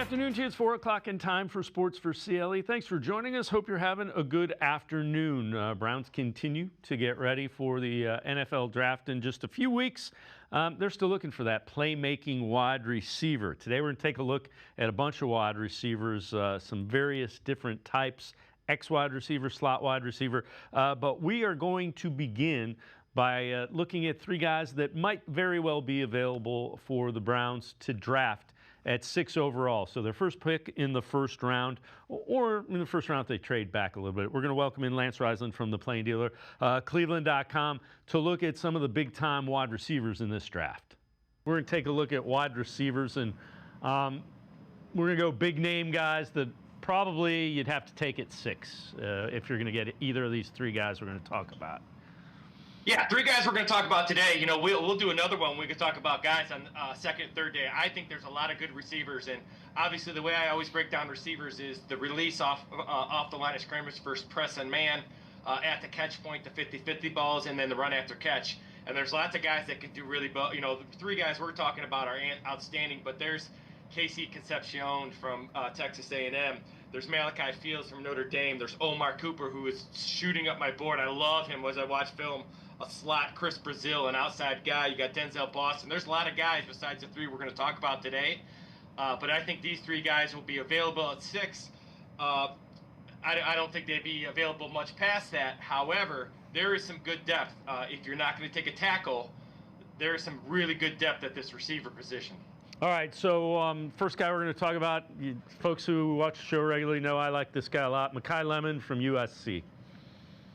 afternoon to you. It's 4 o'clock in time for Sports4CLE. Thanks for joining us. Hope you're having a good afternoon. Browns continue to get ready for the NFL draft in just a few weeks. They're still looking for that playmaking wide receiver. Today we're going to take a look at a bunch of wide receivers, some various different types, X wide receiver, slot wide receiver. But we are going to begin by looking at three guys that might very well be available for the Browns to draft at 6 overall. So their first pick in the first round, or in the first round if they trade back a little bit. We're going to welcome in Lance Reisland from the Plain Dealer, cleveland.com, to look at some of the big-time wide receivers in this draft. We're going to take a look at wide receivers, and we're going to go big-name guys that probably you'd have to take at 6 if you're going to get either of these three guys we're going to talk about. Yeah, three guys we're going to talk about today. You know, we'll do another one. We can talk about guys on second and third day. I think there's a lot of good receivers, and obviously the way I always break down receivers is the release off the line of scrimmage versus press and man, at the catch point, the 50-50 balls, and then the run after catch. And there's lots of guys that can do really well. You know, the three guys we're talking about are outstanding, but there's Casey Concepcion from Texas A&M. There's Malachi Fields from Notre Dame. There's Omar Cooper, who is shooting up my board. I love him as I watch film. A slot, Chris Brazil, an outside guy. You got Denzel Boston. There's a lot of guys besides the three we're going to talk about today. But I think these three guys will be available at 6. I don't think they'd be available much past that. However, there is some good depth. If you're not going to take a tackle, there is some really good depth at this receiver position. All right, so first guy we're going to talk about, folks who watch the show regularly know I like this guy a lot, Makai Lemon from USC.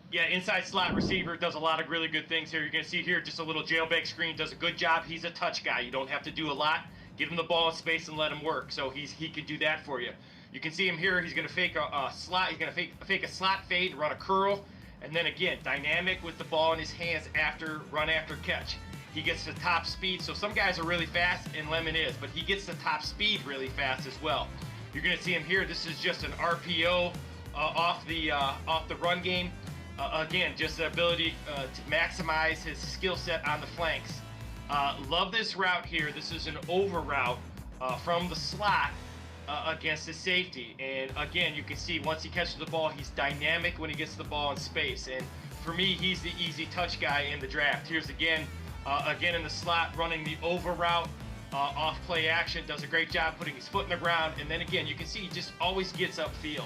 Yeah, inside slot receiver, does a lot of really good things here. You're going to see here just a little jailbait screen, does a good job. He's a touch guy. You don't have to do a lot. Give him the ball in space and let him work. So he can do that for you. You can see him here. He's going to fake a slot. He's going to fake a slot fade, run a curl, and then again, dynamic with the ball in his hands run after catch. He gets the top speed. So some guys are really fast, and Lemon is, but he gets the top speed really fast as well. You're going to see him here. This is just an RPO off the run game. Again, just the ability to maximize his skill set on the flanks. Love this route here. This is an over route from the slot against the safety. And again, you can see once he catches the ball, he's dynamic when he gets the ball in space. And for me, he's the easy touch guy in the draft. Here's again in the slot, running the over route off play action. Does a great job putting his foot in the ground. And then again, you can see he just always gets upfield.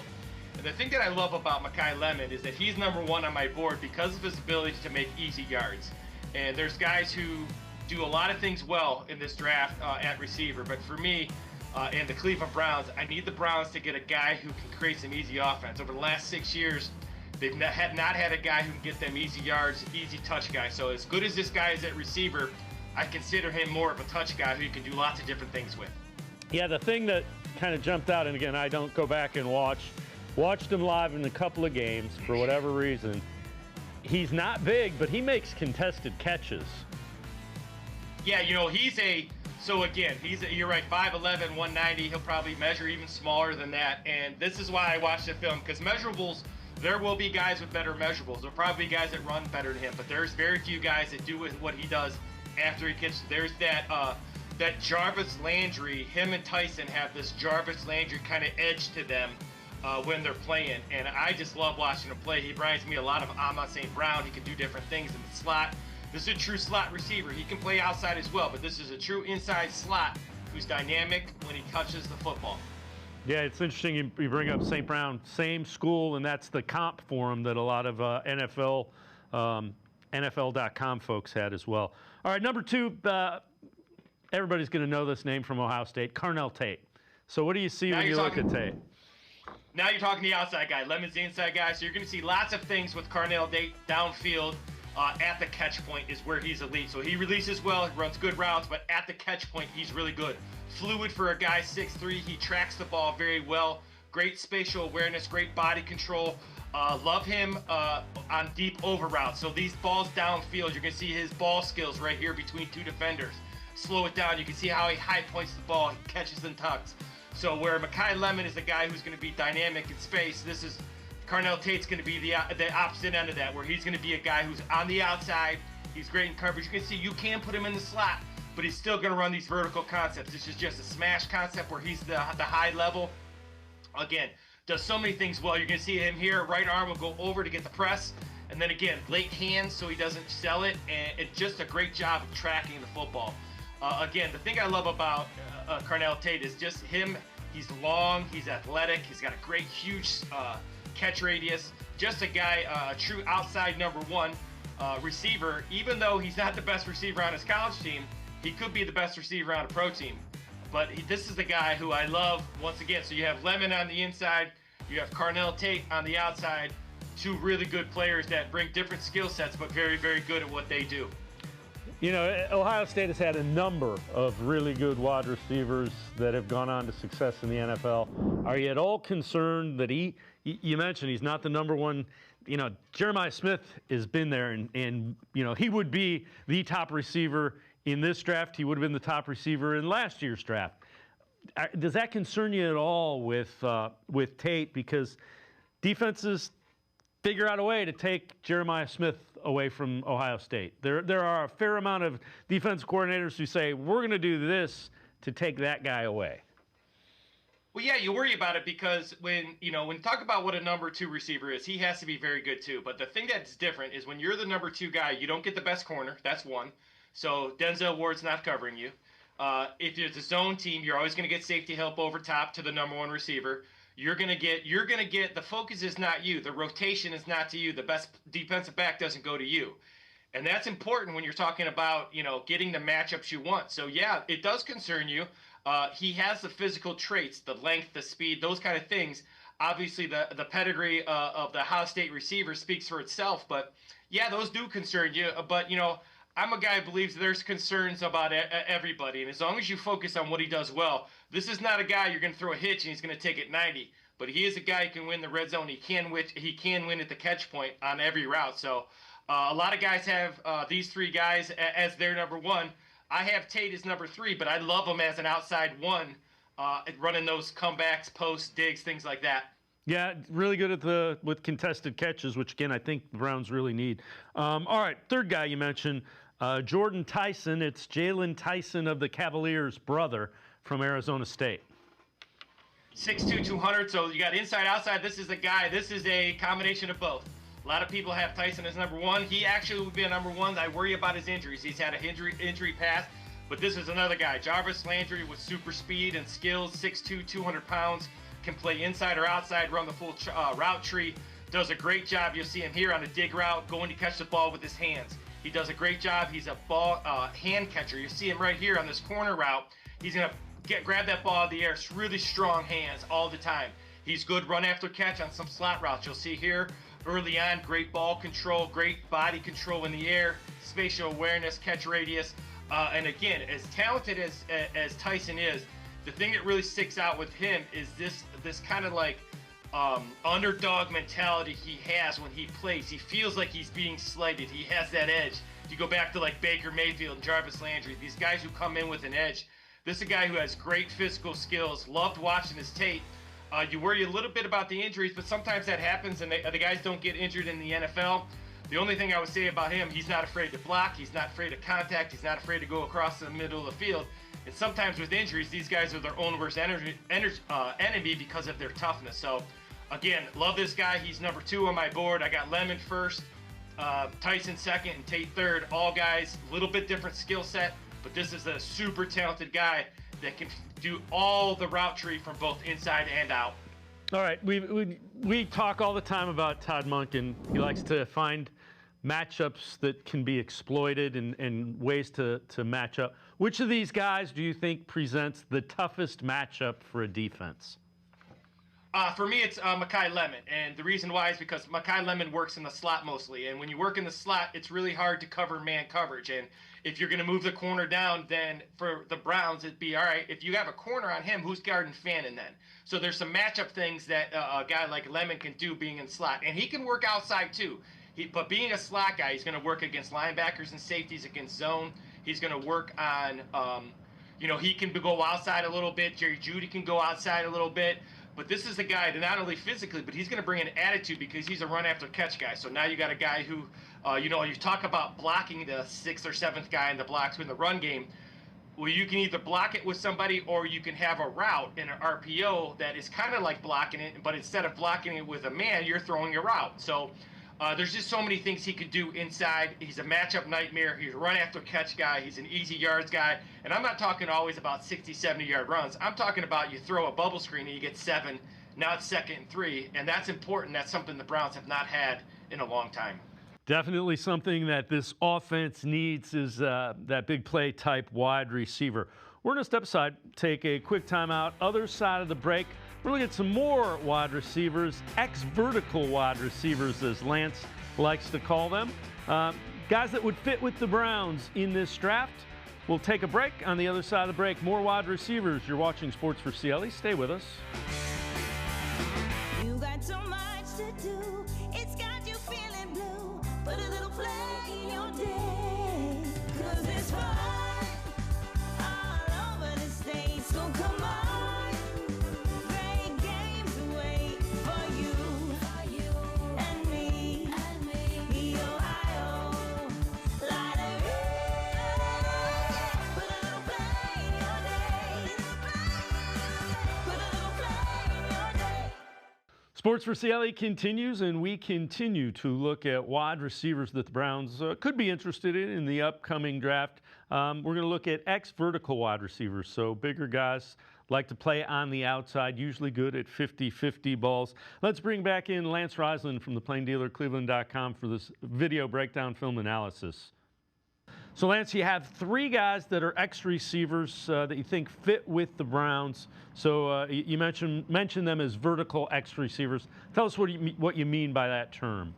And the thing that I love about Makai Lemon is that he's number 1 on my board because of his ability to make easy yards. And there's guys who do a lot of things well in this draft at receiver. But for me and the Cleveland Browns, I need the Browns to get a guy who can create some easy offense. Over the last 6 years, they've not had a guy who can get them easy yards, easy touch guy. So as good as this guy is at receiver, I consider him more of a touch guy who you can do lots of different things with. Yeah, the thing that kind of jumped out, and again, I don't go back and watched him live in a couple of games for whatever reason. He's not big, but he makes contested catches. Yeah, you know, you're right, 5'11", 190. He'll probably measure even smaller than that. And this is why I watched the film, because measurables, there will be guys with better measurables. There'll probably be guys that run better than him, but there's very few guys that do what he does after he catches. There's that Jarvis Landry. Him and Tyson have this Jarvis Landry kind of edge to them when they're playing, and I just love watching him play. He reminds me a lot of Amon St. Brown. He can do different things in the slot. This is a true slot receiver. He can play outside as well, but this is a true inside slot who's dynamic when he touches the football. Yeah, it's interesting you bring up St. Brown, same school, and that's the comp for him that a lot of NFL.com folks had as well. All right, number 2, everybody's going to know this name from Ohio State, Carnell Tate. So what do you see when you look at Tate? Now you're talking the outside guy. Lemon's the inside guy, so you're going to see lots of things with Carnell Tate downfield. At the catch point is where he's elite. So he releases well, he runs good routes, but at the catch point, he's really good. Fluid for a guy 6'3". He tracks the ball very well. Great spatial awareness, great body control. Love him on deep over routes. So these balls downfield, you're going to see his ball skills right here between 2 defenders. Slow it down. You can see how he high points the ball. He catches and tucks. So where Makai Lemon is the guy who's going to be dynamic in space, this is Carnell Tate's going to be the opposite end of that, where he's going to be a guy who's on the outside. He's great in coverage. You can see you can put him in the slot, but he's still going to run these vertical concepts. This is just a smash concept where he's the high level. Again, does so many things well. You're going to see him here. Right arm will go over to get the press. And then again, late hands so he doesn't sell it. And it's just a great job of tracking the football. Again, the thing I love about Carnell Tate is just him. He's long, he's athletic, he's got a great, huge catch radius. Just a guy, a true outside number one receiver. Even though he's not the best receiver on his college team, he could be the best receiver on a pro team. But this is the guy who I love, once again. So you have Lemon on the inside, you have Carnell Tate on the outside, two really good players that bring different skill sets, but very, very good at what they do. You know, Ohio State has had a number of really good wide receivers that have gone on to success in the NFL. Are you at all concerned that you mentioned he's not the number one, you know, Jeremiah Smith has been there and you know, he would be the top receiver in this draft. He would have been the top receiver in last year's draft. Does that concern you at all with Tate? Because defenses figure out a way to take Jeremiah Smith away from Ohio State. There are a fair amount of defense coordinators who say, we're going to do this to take that guy away. Well, yeah, you worry about it because when you talk about what a number two receiver is, he has to be very good too. But the thing that's different is when you're the number two guy, you don't get the best corner. That's one. So Denzel Ward's not covering you. If it's a zone team, you're always going to get safety help over top to the number one receiver. You're gonna get the focus is not you. The rotation is not to you. The best defensive back doesn't go to you. And that's important when you're talking about, getting the matchups you want. So yeah, it does concern you. He has the physical traits, the length, the speed, those kind of things. Obviously the pedigree of the Ohio State receiver speaks for itself, but yeah, those do concern you. But I'm a guy who believes there's concerns about everybody, and as long as you focus on what he does well, this is not a guy you're going to throw a hitch and he's going to take it 90. But he is a guy who can win the red zone. He can win at the catch point on every route. So a lot of guys have these three guys as their number one. I have Tate as number three, but I love him as an outside one, running those comebacks, posts, digs, things like that. Yeah, really good with contested catches, which again I think the Browns really need. All right, third guy you mentioned, Jordan Tyson. It's Jalen Tyson of the Cavaliers' brother from Arizona State. 6'2", 200. So you got inside, outside. This is a guy. This is a combination of both. A lot of people have Tyson as number one. He actually would be a number one. I worry about his injuries. He's had an injury past. But this is another guy, Jarvis Landry, with super speed and skills, 6'2", 200 pounds, can play inside or outside, run the full route tree, does a great job. You'll see him here on a dig route, going to catch the ball with his hands. He does a great job. He's a ball hand catcher. You see him right here on this corner route. He's going to grab that ball out of the air. It's really strong hands all the time. He's good run after catch on some slot routes. You'll see here early on, great ball control, great body control in the air, spatial awareness, catch radius. And again, as talented as Tyson is, the thing that really sticks out with him is this kind of like underdog mentality he has when he plays. He feels like he's being slighted. He has that edge. If you go back to like Baker Mayfield and Jarvis Landry, these guys who come in with an edge. This is a guy who has great physical skills. Loved watching his tape. You worry a little bit about the injuries, but sometimes that happens and the guys don't get injured in the NFL. The only thing I would say about him, he's not afraid to block. He's not afraid of contact. He's not afraid to go across the middle of the field. And sometimes with injuries, these guys are their own worst enemy because of their toughness. So, again, love this guy. He's number two on my board. I got Lemon first, Tyson second, and Tate third. All guys, a little bit different skill set, but this is a super talented guy that can do all the route tree from both inside and out. All right, we talk all the time about Todd Monken. He likes to find matchups that can be exploited and ways to match up. Which of these guys do you think presents the toughest matchup for a defense? For me, it's Makai Lemon, and the reason why is because Makai Lemon works in the slot mostly, and when you work in the slot, it's really hard to cover man coverage, and if you're going to move the corner down, then for the Browns, it'd be, all right, if you have a corner on him, who's guarding Fannin then? So there's some matchup things that a guy like Lemon can do being in slot, and he can work outside too. But being a slot guy, he's going to work against linebackers and safeties, against zone. He's going to work on, he can go outside a little bit. Jerry Jeudy can go outside a little bit. But this is a guy that not only physically, but he's going to bring an attitude because he's a run after catch guy. So now you got a guy who, you talk about blocking the sixth or seventh guy in the blocks in the run game. Well, you can either block it with somebody, or you can have a route in an RPO that is kind of like blocking it, but instead of blocking it with a man, you're throwing a route. So there's just so many things he could do inside. He's a matchup nightmare. He's a run after catch guy. He's an easy yards guy. And I'm not talking always about 60, 70-yard runs. I'm talking about you throw a bubble screen and you get 7. Now it's 2nd and 3, and that's important. That's something the Browns have not had in a long time. Definitely something that this offense needs is that big play type wide receiver. We're going to step aside, take a quick timeout. Other side of the break, we're going to get some more wide receivers, ex-vertical wide receivers, as Lance likes to call them. Guys that would fit with the Browns in this draft. We'll take a break. On the other side of the break, more wide receivers. You're watching Sports for CLE. Stay with us. You got so much to do. It's got you feeling blue. Put a little play in your day. 'Cause it's fun all over the state. So come on. Great games wait for you and me. The Ohio Lottery. Put a little play in your day. Put a little play in your day. Sports for CLE continues, and we continue to look at wide receivers that the Browns could be interested in the upcoming draft. We're going to look at ex-vertical wide receivers, so bigger guys like to play on the outside, usually good at 50-50 balls. Let's bring back in Lance Reisland from the Plain Dealer, cleveland.com, for this video breakdown film analysis. So, Lance, you have 3 guys that are ex-receivers that you think fit with the Browns. So you mentioned them as vertical ex-receivers. Tell us what you mean by that term.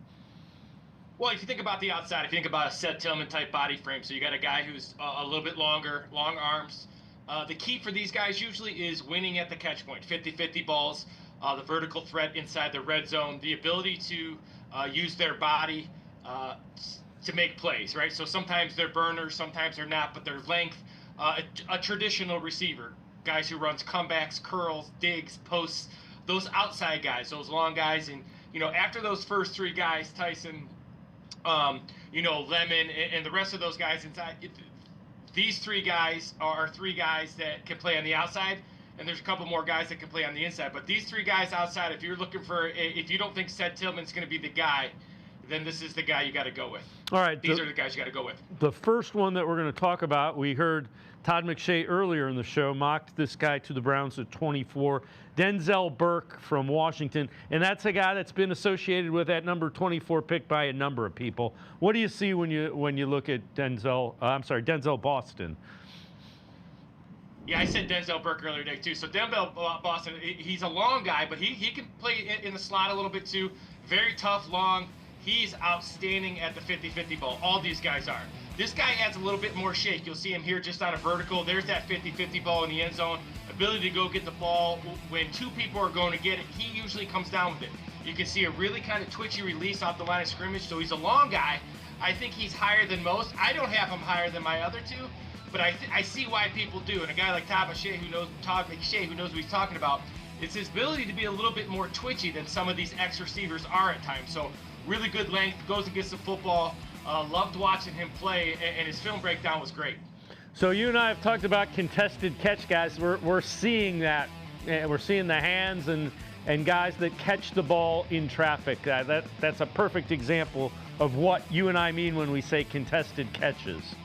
Well, if you think about the outside, if you think about a Seth Tillman type body frame, so you got a guy who's a little bit longer, long arms. The key for these guys usually is winning at the catch point, 50-50 balls, the vertical threat inside the red zone, the ability to use their body to make plays, right? So sometimes they're burners, sometimes they're not, but their length, a traditional receiver, guys who runs comebacks, curls, digs, posts, those outside guys, those long guys. And, after those first 3 guys, Tyson, Lemon, and the rest of those guys inside, these 3 guys are 3 guys that can play on the outside, and there's a couple more guys that can play on the inside. But these 3 guys outside, if you're looking for, if you don't think Seth Tillman's going to be the guy, then this is the guy you got to go with. All right. These are the guys you got to go with. The first one that we're going to talk about, we heard Todd McShay earlier in the show mocked this guy to the Browns at 24, Denzel Burke from Washington, and that's a guy that's been associated with that number 24 pick by a number of people. What do you see when you look at Denzel Boston? Yeah, I said Denzel Burke earlier today too. So Denzel Boston, he's a long guy, but he can play in the slot a little bit too. Very tough, long. He's outstanding at the 50-50 ball. All these guys are. This guy adds a little bit more shake. You'll see him here just on a vertical. There's that 50-50 ball in the end zone. Ability to go get the ball. When 2 people are going to get it, he usually comes down with it. You can see a really kind of twitchy release off the line of scrimmage. So he's a long guy. I think he's higher than most. I don't have him higher than my other 2, but I see why people do. And a guy like Todd McShay, who knows what he's talking about, it's his ability to be a little bit more twitchy than some of these ex-receivers are at times. So really good length, goes and gets the football. Loved watching him play, and his film breakdown was great. So you and I have talked about contested catch guys. We're seeing that. We're seeing the hands and guys that catch the ball in traffic. That's a perfect example of what you and I mean when we say contested catches.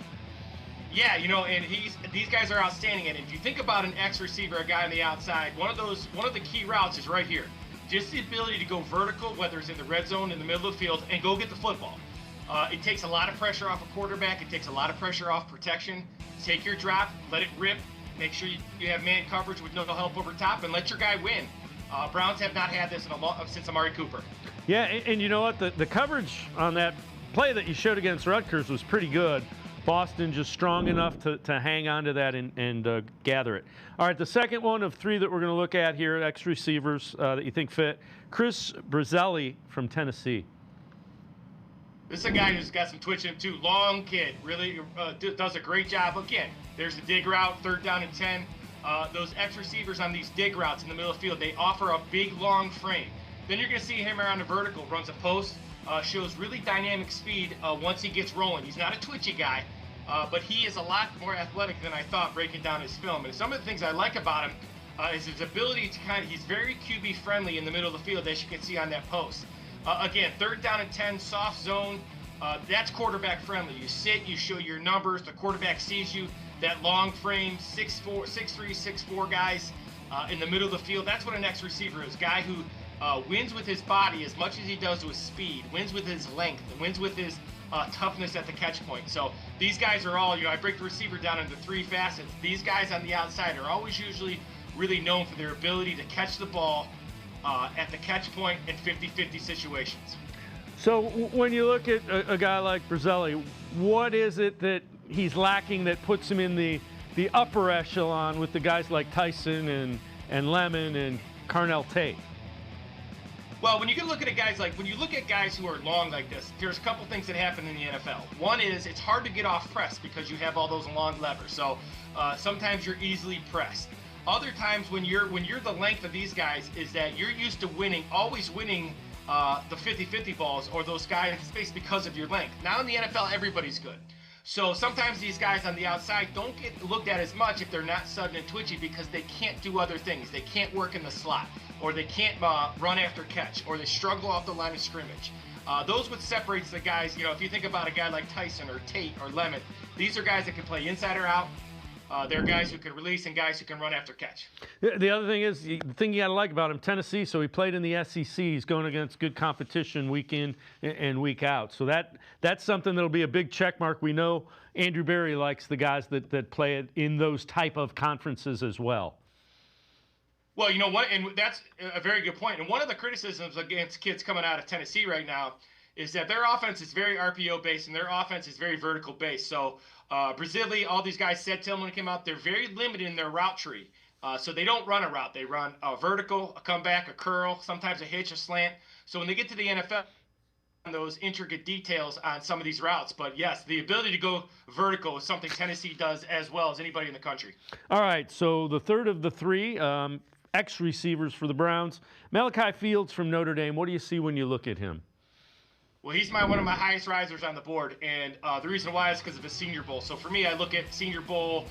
Yeah, and these guys are outstanding. And if you think about an ex-receiver, a guy on the outside, one of the key routes is right here. Just the ability to go vertical, whether it's in the red zone, in the middle of the field, and go get the football. It takes a lot of pressure off a quarterback. It takes a lot of pressure off protection. Take your drop, let it rip. Make sure you have man coverage with no help over top, and let your guy win. Browns have not had this since Amari Cooper. Yeah, and you know what? The coverage on that play that you showed against Rutgers was pretty good. Boston just strong enough to hang on to that and gather it. All right, the second one of 3 that we're going to look at here, ex-receivers that you think fit, Chris Brazelli from Tennessee. This is a guy who's got some twitch in him too. Long kid, really does a great job. Again, there's the dig route, 3rd down and 10. Those ex-receivers on these dig routes in the middle of the field, they offer a big, long frame. Then you're going to see him around the vertical, runs a post, shows really dynamic speed once he gets rolling. He's not a twitchy guy. but he is a lot more athletic than I thought breaking down his film. And some of the things I like about him is his ability to he's very QB friendly in the middle of the field, as you can see on that post. Again, 3rd down and 10, soft zone, that's quarterback friendly. You sit, you show your numbers, the quarterback sees you. That long frame, 6'3", 6'4" guys in the middle of the field, that's what an X receiver is. Guy who wins with his body as much as he does with speed, wins with his length, and wins with his toughness at the catch point. So these guys are all, I break the receiver down into 3 facets. These guys on the outside are always usually really known for their ability to catch the ball at the catch point in 50-50 situations. So when you look at a guy like Brazelli, what is it that he's lacking that puts him in the upper echelon with the guys like Tyson and Lemon and Carnell Tate? Well, when you look at when you look at guys who are long like this, there's a couple things that happen in the NFL. One is it's hard to get off press because you have all those long levers. So sometimes you're easily pressed. Other times when you're the length of these guys is that you're used to always winning the 50-50 balls or those guys in space because of your length. Now in the NFL, everybody's good. So sometimes these guys on the outside don't get looked at as much if they're not sudden and twitchy because they can't do other things. They can't work in the slot, or they can't run after catch, or they struggle off the line of scrimmage. Those what separates the guys, if you think about a guy like Tyson or Tate or Lemon, these are guys that can play inside or out. They're guys who can release and guys who can run after catch. The other thing is, the thing you got to like about him, Tennessee, so he played in the SEC. He's going against good competition week in and week out. So that's something that'll be a big check mark. We know Andrew Berry likes the guys that play in those type of conferences as well. Well, you know what, and that's a very good point. And one of the criticisms against kids coming out of Tennessee right now is that their offense is very RPO-based and their offense is very vertical-based. So Brazelli, all these guys said to him when he came out, they're very limited in their route tree. So they don't run a route. They run a vertical, a comeback, a curl, sometimes a hitch, a slant. So when they get to the NFL, those intricate details on some of these routes. But yes, the ability to go vertical is something Tennessee does as well as anybody in the country. All right, so the third of the 3 ex-receivers for the Browns, Malachi Fields from Notre Dame. What do you see when you look at him? Well, he's one of my highest risers on the board, and the reason why is because of his Senior Bowl. So for me, I look at Senior Bowl,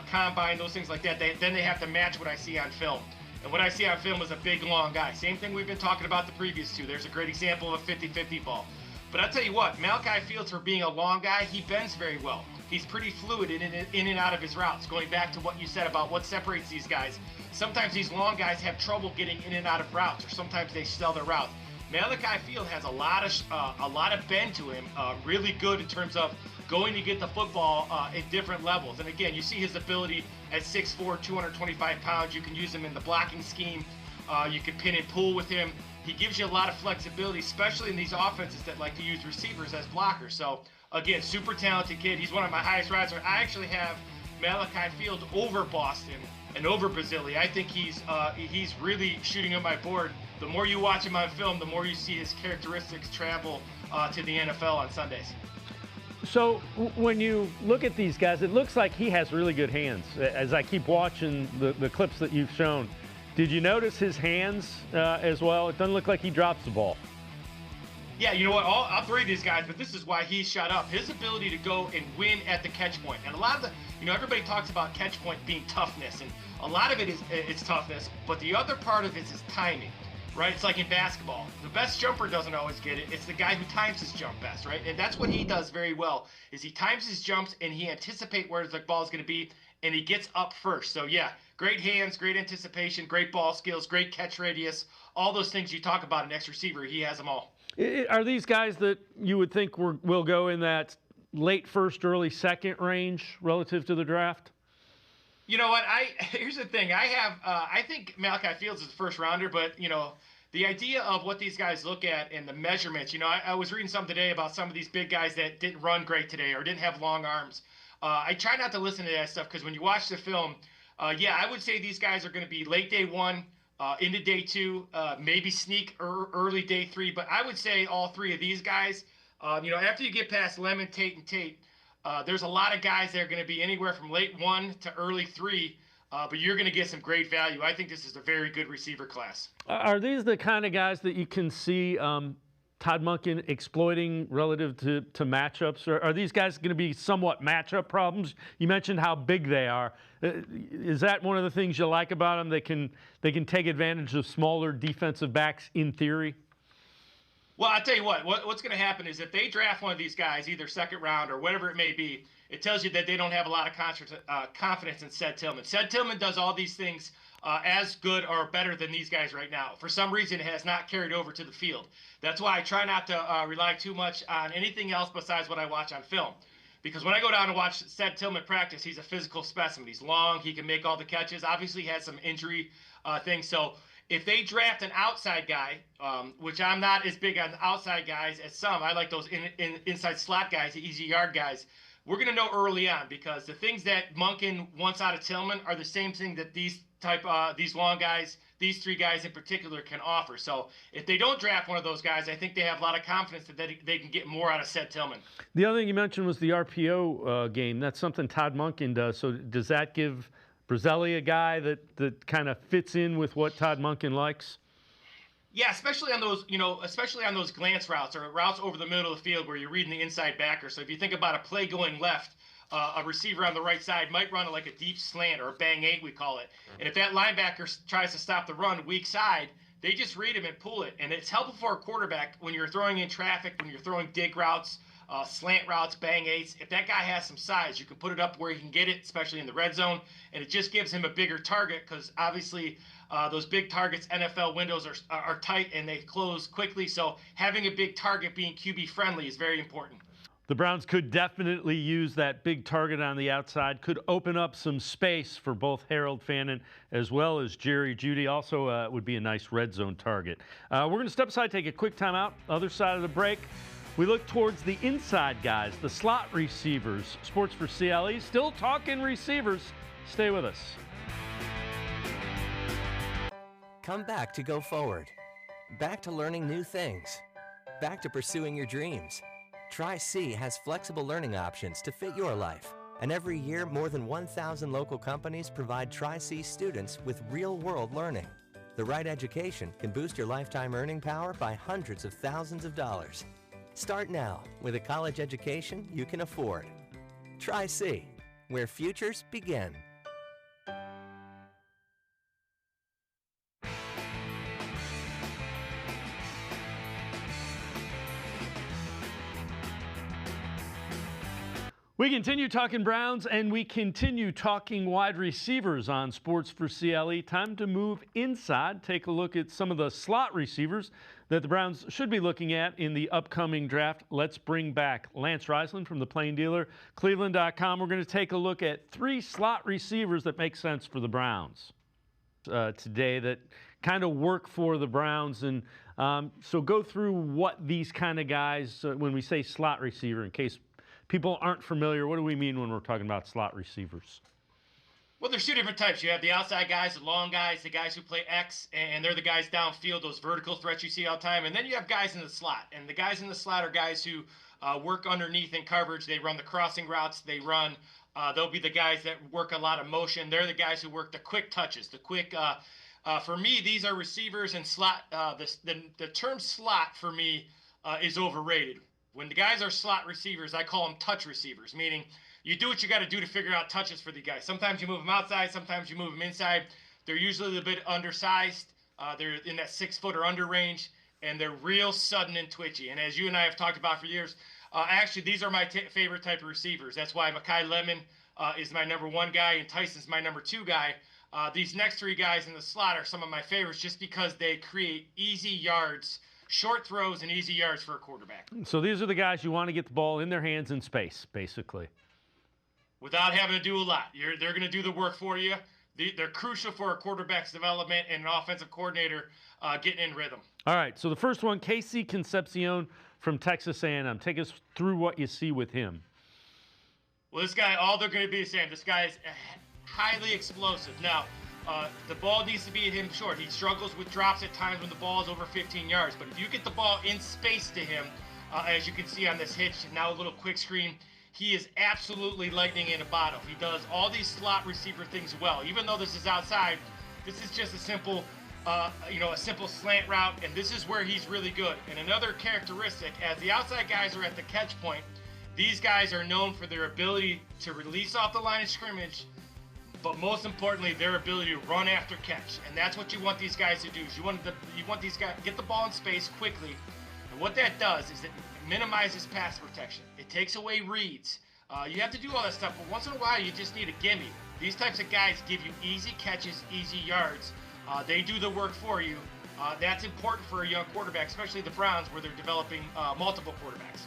Combine, those things like that. Then they have to match what I see on film. And what I see on film is a big, long guy. Same thing we've been talking about the previous 2. There's a great example of a 50-50 ball. But I'll tell you what, Malachi Fields, for being a long guy, he bends very well. He's pretty fluid in and out of his routes. Going back to what you said about what separates these guys, sometimes these long guys have trouble getting in and out of routes, or sometimes they sell their routes. Malachi Field has a lot of bend to him, really good in terms of going to get the football at different levels. And again, you see his ability at 6'4", 225 pounds. You can use him in the blocking scheme. You can pin and pull with him. He gives you a lot of flexibility, especially in these offenses that like to use receivers as blockers. So again, super talented kid. He's one of my highest risers. I actually have Malachi Field over Boston and over Brazelli. I think he's really shooting on my board. The more you watch him on film, the more you see his characteristics travel to the NFL on Sundays. So when you look at these guys, it looks like he has really good hands. As I keep watching the clips that you've shown, did you notice his hands as well? It doesn't look like he drops the ball. Yeah, you know what? All 3 of these guys, but this is why he's shot up. His ability to go and win at the catch point. And a lot of everybody talks about catch point being toughness, and a lot of it is toughness, but the other part of it is timing. Right? It's like in basketball. The best jumper doesn't always get it. It's the guy who times his jump best, right? And that's what he does very well, is he times his jumps and he anticipates where the ball is going to be, and he gets up first. So yeah, great hands, great anticipation, great ball skills, great catch radius, all those things you talk about in X receiver, he has them all. Are these guys that you would think will go in that late first, early second range relative to the draft? You know what? Here's the thing. I think Malachi Fields is a first rounder, but the idea of what these guys look at and the measurements. I was reading something today about some of these big guys that didn't run great today or didn't have long arms. I try not to listen to that stuff because when you watch the film, I would say these guys are going to be late day 1, into day 2, maybe sneak early day 3. But I would say all 3 of these guys, after you get past Lemon, Tate, and Tate. There's a lot of guys that are going to be anywhere from late 1 to early 3, but you're going to get some great value. I think this is a very good receiver class. Are these the kind of guys that you can see Todd Monken exploiting relative to matchups? Or are these guys going to be somewhat matchup problems? You mentioned how big they are. Is that one of the things you like about them? They can take advantage of smaller defensive backs in theory? Well, I'll tell you what's going to happen is if they draft one of these guys, either second round or whatever it may be, it tells you that they don't have a lot of confidence in Ced Tillman. Ced Tillman does all these things as good or better than these guys right now. For some reason, it has not carried over to the field. That's why I try not to rely too much on anything else besides what I watch on film. Because when I go down and watch Ced Tillman practice, he's a physical specimen. He's long. He can make all the catches. Obviously, he has some injury things. So if they draft an outside guy, which I'm not as big on outside guys as some, I like those inside slot guys, the easy yard guys. We're going to know early on because the things that Monken wants out of Tillman are the same thing that these long guys, these three guys in particular, can offer. So if they don't draft one of those guys, I think they have a lot of confidence that they can get more out of Ced Tillman. The other thing you mentioned was the RPO game. That's something Todd Monken does. So does that give Brazelli a guy that kind of fits in with what Todd Monken likes? Yeah, especially on those glance routes or routes over the middle of the field where you're reading the inside backer. So if you think about a play going left, a receiver on the right side might run like a deep slant or a bang eight, we call it. And if that linebacker tries to stop the run weak side, they just read him and pull it. And it's helpful for a quarterback when you're throwing in traffic, when you're throwing dig routes, slant routes, bang eights. If that guy has some size, you can put it up where he can get it, especially in the red zone. And it just gives him a bigger target because obviously those big targets, NFL windows are tight and they close quickly. So having a big target being QB friendly is very important. The Browns could definitely use that big target on the outside, could open up some space for both Harold Fannin as well as Jerry Jeudy. Also would be a nice red zone target. We're going to step aside, take a quick timeout. Other side of the break, we look towards the inside guys, the slot receivers. Sports4CLE, still talking receivers. Stay with us. Come back to go forward. Back to learning new things. Back to pursuing your dreams. Tri-C has flexible learning options to fit your life. And every year, more than 1,000 local companies provide Tri-C students with real-world learning. The right education can boost your lifetime earning power by hundreds of thousands of dollars. Start now with a college education you can afford. Tri-C, where futures begin. We continue talking Browns, and we continue talking wide receivers on Sports4CLE. Time to move inside, take a look at some of the slot receivers that the Browns should be looking at in the upcoming draft. Let's bring back Lance Reisland from the Plain Dealer, cleveland.com. We're going to take a look at 3 slot receivers that make sense for the Browns today that kind of work for the Browns. And so go through what these kind of guys, when we say slot receiver, in case people aren't familiar, what do we mean when we're talking about slot receivers? Well, there's 2 different types. You have the outside guys, the long guys, the guys who play X, and they're the guys downfield, those vertical threats you see all the time. And then you have guys in the slot. And the guys in the slot are guys who work underneath in coverage. They run the crossing routes. They'll be the guys that work a lot of motion. They're the guys who work the quick touches, the quick for me, these are receivers and slot. The term slot for me is overrated. When the guys are slot receivers, I call them touch receivers, meaning you do what you got to do to figure out touches for the guys. Sometimes you move them outside, sometimes you move them inside. They're usually a little bit undersized. They're in that 6 foot or under range, and they're real sudden and twitchy. And as you and I have talked about for years, actually these are my favorite type of receivers. That's why Mekhi Lemon is my number 1 guy, and Tyson's my number 2 guy. These next 3 guys in the slot are some of my favorites just because they create easy yards, short throws, and easy yards for a quarterback. So these are the guys you want to get the ball in their hands in space, basically. Without having to do a lot. They're going to do the work for you. They're crucial for a quarterback's development and an offensive coordinator getting in rhythm. All right, so the first one, Casey Concepcion from Texas A&M. Take us through what you see with him. Well, this guy, all they're going to be the same. This guy is highly explosive. Now, the ball needs to be at him short. He struggles with drops at times when the ball is over 15 yards. But if you get the ball in space to him, as you can see on this hitch, now a little quick screen, he is absolutely lightning in a bottle. He does all these slot receiver things well. Even though this is outside, this is just a simple a simple slant route, and this is where he's really good. And another characteristic, as the outside guys are at the catch point, these guys are known for their ability to release off the line of scrimmage, but most importantly, their ability to run after catch. And that's what you want these guys to do. Is you want these guys to get the ball in space quickly. And what that does is it minimizes pass protection. It takes away reads. You have to do all that stuff, but once in a while, you just need a gimme. These types of guys give you easy catches, easy yards. They do the work for you. That's important for a young quarterback, especially the Browns, where they're developing multiple quarterbacks.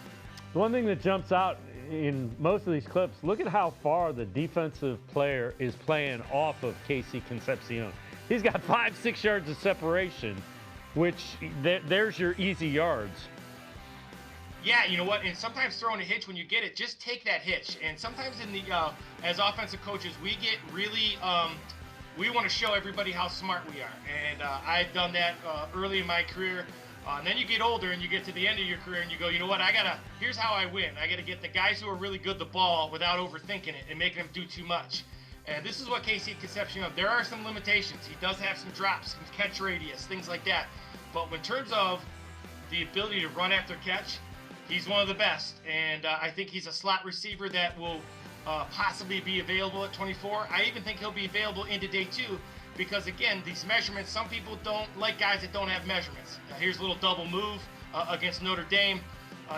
The one thing that jumps out in most of these clips, look at how far the defensive player is playing off of Casey Concepcion. He's got 5-6 yards of separation, which there's your easy yards. Yeah, you know what? And sometimes throwing a hitch when you get it, just take that hitch. And sometimes in the as offensive coaches, we get really we want to show everybody how smart we are. And I've done that early in my career. And then you get older and you get to the end of your career and you go, you know what? Here's how I win. I got to get the guys who are really good the ball without overthinking it and making them do too much. And this is what Casey Concepcion, there are some limitations. He does have some drops, some catch radius, things like that. But in terms of the ability to run after catch, he's one of the best. And I think he's a slot receiver that will possibly be available at 24. I even think he'll be available into day 2 because, again, these measurements, some people don't like guys that don't have measurements. Here's a little double move against Notre Dame.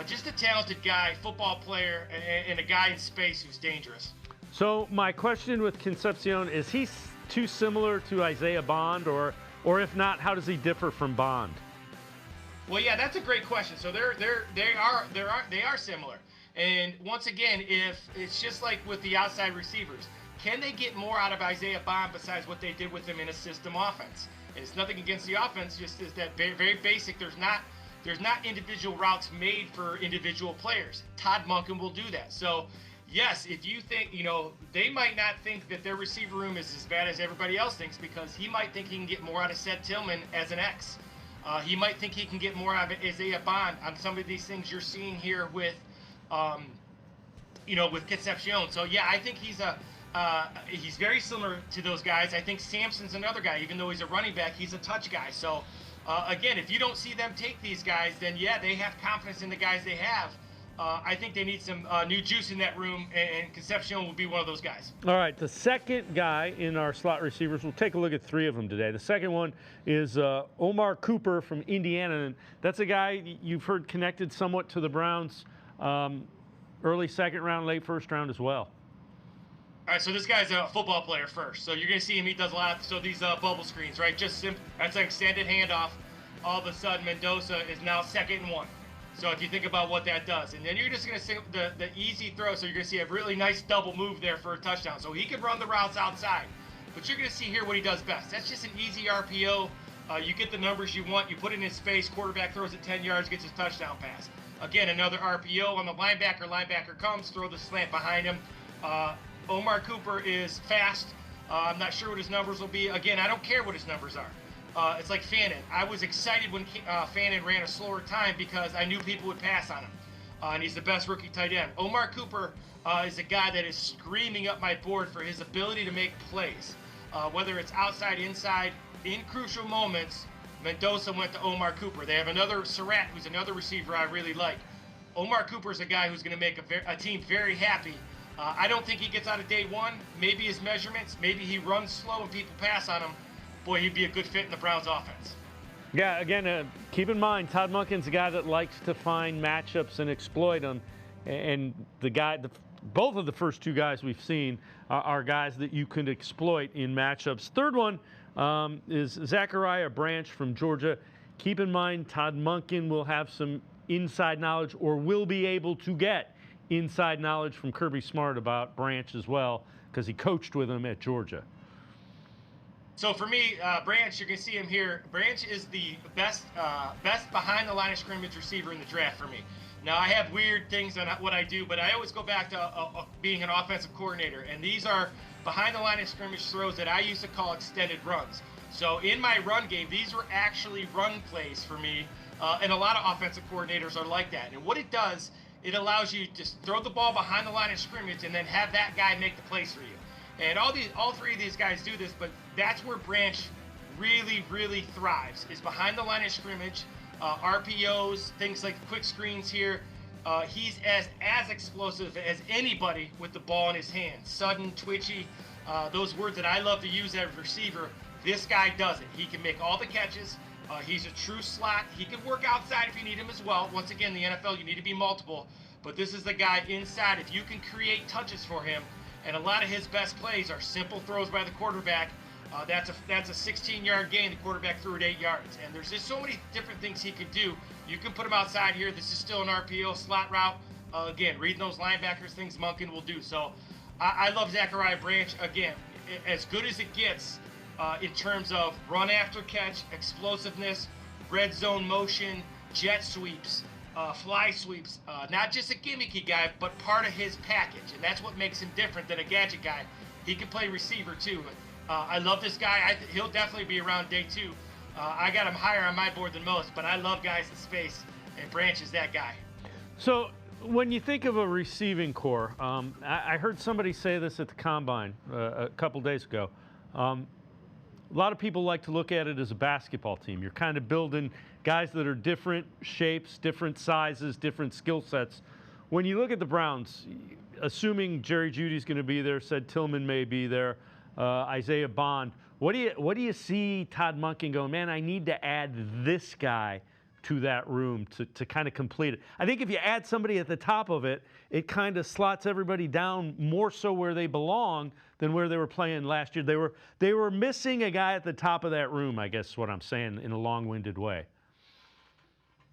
Just a talented guy, football player, and a guy in space who's dangerous. So my question with Concepcion, is he too similar to Isaiah Bond, or if not, how does he differ from Bond? Well, yeah, that's a great question. So they are similar. And once again, if it's just like with the outside receivers, can they get more out of Isaiah Bond besides what they did with him in a system offense? And it's nothing against the offense, just is that very, very basic. There's not individual routes made for individual players. Todd Monken will do that. So yes, if you think, they might not think that their receiver room is as bad as everybody else thinks, because he might think he can get more out of Seth Tillman as an X. He might think he can get more out of Isaiah Bond on some of these things you're seeing here with, with Concepcion. So yeah, I think he's very similar to those guys. I think Sampson's another guy, even though he's a running back, he's a touch guy. So again, if you don't see them take these guys, then yeah, they have confidence in the guys they have. I think they need some new juice in that room, and Concepcion will be one of those guys. All right, the second guy in our slot receivers, we'll take a look at 3 of them today. The second one is Omar Cooper from Indiana, and that's a guy you've heard connected somewhat to the Browns, early second round, late first round as well. All right, so this guy's a football player first. So you're going to see him. He does a lot. So these bubble screens, right? That's an extended handoff. All of a sudden, Mendoza is now 2nd and 1. So if you think about what that does, and then you're just going to see the easy throw. So you're going to see a really nice double move there for a touchdown. So he can run the routes outside, but you're going to see here what he does best. That's just an easy RPO. You get the numbers you want. You put it in space. Quarterback throws it 10 yards, gets his touchdown pass. Again, another RPO on the linebacker. Linebacker comes, throw the slant behind him. Omar Cooper is fast. I'm not sure what his numbers will be. Again, I don't care what his numbers are. It's like Fannin. I was excited when Fannin ran a slower time because I knew people would pass on him. And he's the best rookie tight end. Omar Cooper is a guy that is screaming up my board for his ability to make plays. Whether it's outside, inside, in crucial moments, Mendoza went to Omar Cooper. They have another Surratt, who's another receiver I really like. Omar Cooper is a guy who's going to make a team very happy. I don't think he gets out of day 1. Maybe his measurements, maybe he runs slow and people pass on him. Boy, he'd be a good fit in the Browns offense. Yeah, again, keep in mind, Todd Monken's a guy that likes to find matchups and exploit them. And both of the first 2 guys we've seen are guys that you can exploit in matchups. Third one is Zachariah Branch from Georgia. Keep in mind, Todd Monken will have some inside knowledge, or will be able to get inside knowledge from Kirby Smart about Branch as well, because he coached with him at Georgia. So for me, Branch, you're going to see him here. Branch is the best behind the line of scrimmage receiver in the draft for me. Now, I have weird things on what I do, but I always go back to being an offensive coordinator. And these are behind the line of scrimmage throws that I used to call extended runs. So in my run game, these were actually run plays for me. And a lot of offensive coordinators are like that. And what it does, it allows you to throw the ball behind the line of scrimmage and then have that guy make the plays for you. And all 3 of these guys do this, but that's where Branch really, really thrives is behind the line of scrimmage, RPOs, things like quick screens here. He's as explosive as anybody with the ball in his hands. Sudden, twitchy, those words that I love to use as a receiver. This guy does it. He can make all the catches. He's a true slot. He can work outside if you need him as well. Once again, the NFL, you need to be multiple. But this is the guy inside. If you can create touches for him, and a lot of his best plays are simple throws by the quarterback. That's a 16-yard gain. The quarterback threw it 8 yards. And there's just so many different things he could do. You can put him outside here. This is still an RPO slot route. Again, reading those linebackers, things Monken will do. So I love Zachariah Branch. Again, as good as it gets in terms of run after catch, explosiveness, red zone motion, jet sweeps, fly sweeps. Not just a gimmicky guy, but part of his package. And that's what makes him different than a gadget guy. He can play receiver too. I love this guy. He'll definitely be around day 2. I got him higher on my board than most, but I love guys in space, and Branch is that guy. So when you think of a receiving core, I heard somebody say this at the Combine a couple days ago. A lot of people like to look at it as a basketball team. You're kind of building guys that are different shapes, different sizes, different skill sets. When you look at the Browns, assuming Jerry Jeudy's going to be there, said Tillman may be there, Isaiah Bond, what do you see Todd Monken going, man, I need to add this guy to that room to kind of complete it. I think if you add somebody at the top of it, it kind of slots everybody down more so where they belong than where they were playing last year. They were missing a guy at the top of that room, I guess is what I'm saying in a long-winded way.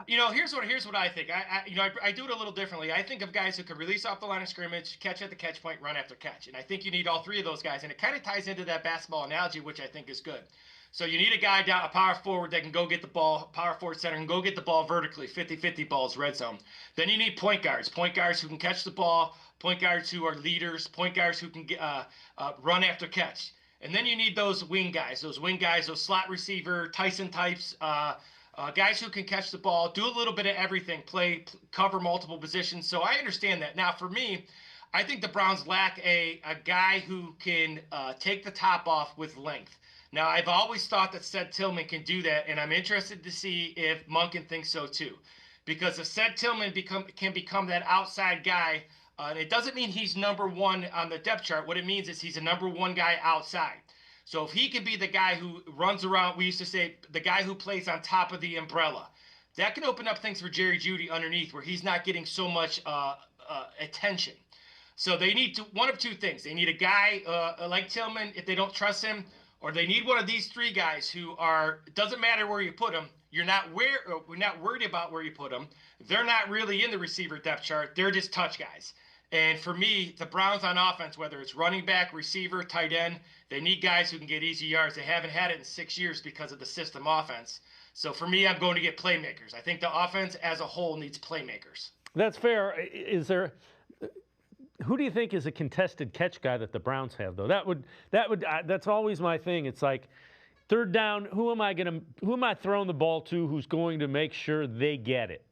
You know, here's what I think. I do it a little differently. I think of guys who can release off the line of scrimmage, catch at the catch point, run after catch. And I think you need all 3 of those guys. And it kind of ties into that basketball analogy, which I think is good. So you need a guy down, a power forward that can go get the ball, power forward center, and go get the ball vertically, 50-50 balls, red zone. Then you need point guards who can catch the ball, point guards who are leaders, point guards who can run after catch. And then you need those wing guys, those slot receiver, Tyson types, guys who can catch the ball, do a little bit of everything, cover multiple positions. So I understand that. Now, for me, I think the Browns lack a guy who can take the top off with length. Now, I've always thought that Seth Tillman can do that, and I'm interested to see if Monken thinks so too. Because if Seth Tillman can become that outside guy, it doesn't mean he's number 1 on the depth chart. What it means is he's a number 1 guy outside. So if he can be the guy who runs around, we used to say the guy who plays on top of the umbrella, that can open up things for Jerry Jeudy underneath where he's not getting so much attention. So they need one of 2 things. They need a guy like Tillman if they don't trust him, or they need one of these 3 guys who it doesn't matter where you put them. We're not worried about where you put them. They're not really in the receiver depth chart. They're just touch guys. And for me, the Browns on offense, whether it's running back, receiver, tight end, they need guys who can get easy yards. They haven't had it in 6 years because of the system offense. So for me, I'm going to get playmakers. I think the offense as a whole needs playmakers. That's fair. Who do you think is a contested catch guy that the Browns have, though? That's always my thing. It's like, third down, who am I throwing the ball to who's going to make sure they get it?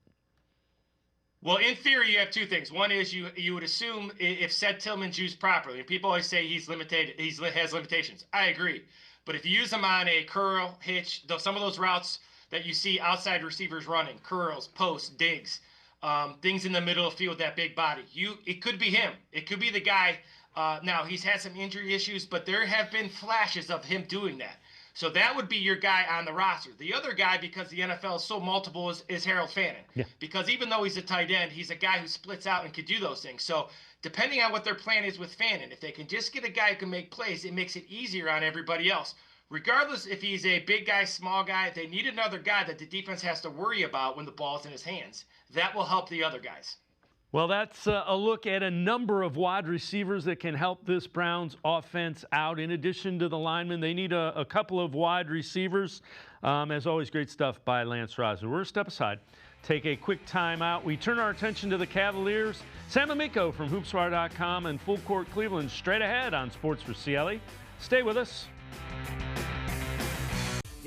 Well, in theory, you have 2 things. One is you would assume if Seth Tillman's used properly, and people always say he has limitations. I agree. But if you use him on a curl, hitch, some of those routes that you see outside receivers running, curls, posts, digs, things in the middle of the field with that big body, it could be him. It could be the guy. Now, he's had some injury issues, but there have been flashes of him doing that. So that would be your guy on the roster. The other guy, because the NFL is so multiple, is Harold Fannin. Yeah. Because even though he's a tight end, he's a guy who splits out and can do those things. So depending on what their plan is with Fannin, if they can just get a guy who can make plays, it makes it easier on everybody else. Regardless if he's a big guy, small guy, they need another guy that the defense has to worry about when the ball's in his hands. That will help the other guys. Well, that's a look at a number of wide receivers that can help this Browns offense out. In addition to the linemen, they need a couple of wide receivers. As always, great stuff by Lance Rosser. We're going to step aside, take a quick time out. We turn our attention to the Cavaliers. Sam Amico from hoopswire.com and Full Court Cleveland straight ahead on Sports4CLE. Stay with us.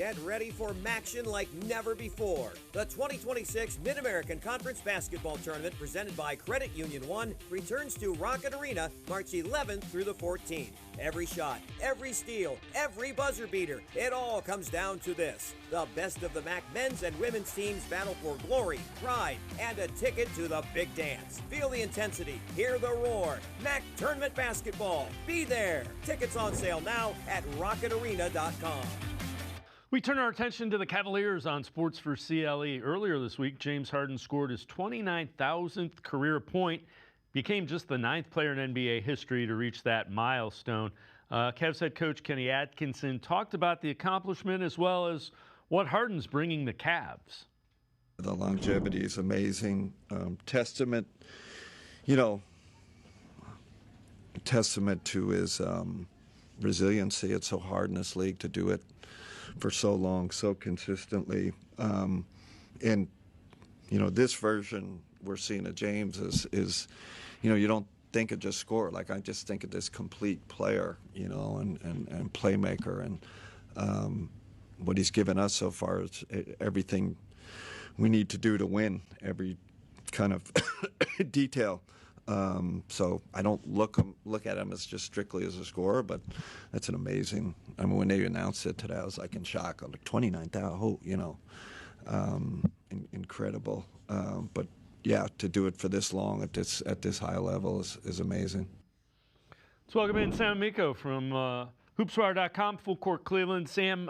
Get ready for action like never before. The 2026 Mid-American Conference Basketball Tournament presented by Credit Union One returns to Rocket Arena March 11th through the 14th. Every shot, every steal, every buzzer beater, it all comes down to this. The best of the MAC men's and women's teams battle for glory, pride, and a ticket to the big dance. Feel the intensity, hear the roar. MAC Tournament Basketball. Be there. Tickets on sale now at rocketarena.com. We turn our attention to the Cavaliers on Sports4CLE. Earlier this week, James Harden scored his 29,000th career point, became just the 9th player in NBA history to reach that milestone. Cavs head coach Kenny Atkinson talked about the accomplishment as well as what Harden's bringing the Cavs. The longevity is amazing. Testament to his resiliency. It's so hard in this league to do it for so long, so consistently. And this version we're seeing of James is you don't think of just scorer. Like, I just think of this complete player, and playmaker. And what he's given us so far is everything we need to do to win, every kind of detail. So I don't look at him as just strictly as a scorer, but that's an amazing. I mean, when they announced it today, I was like in shock. I'm like 29,000, incredible. But yeah, to do it for this long at this high level is amazing. Let's welcome in Sam Amico from hoopswire.com, Full Court Cleveland. Sam,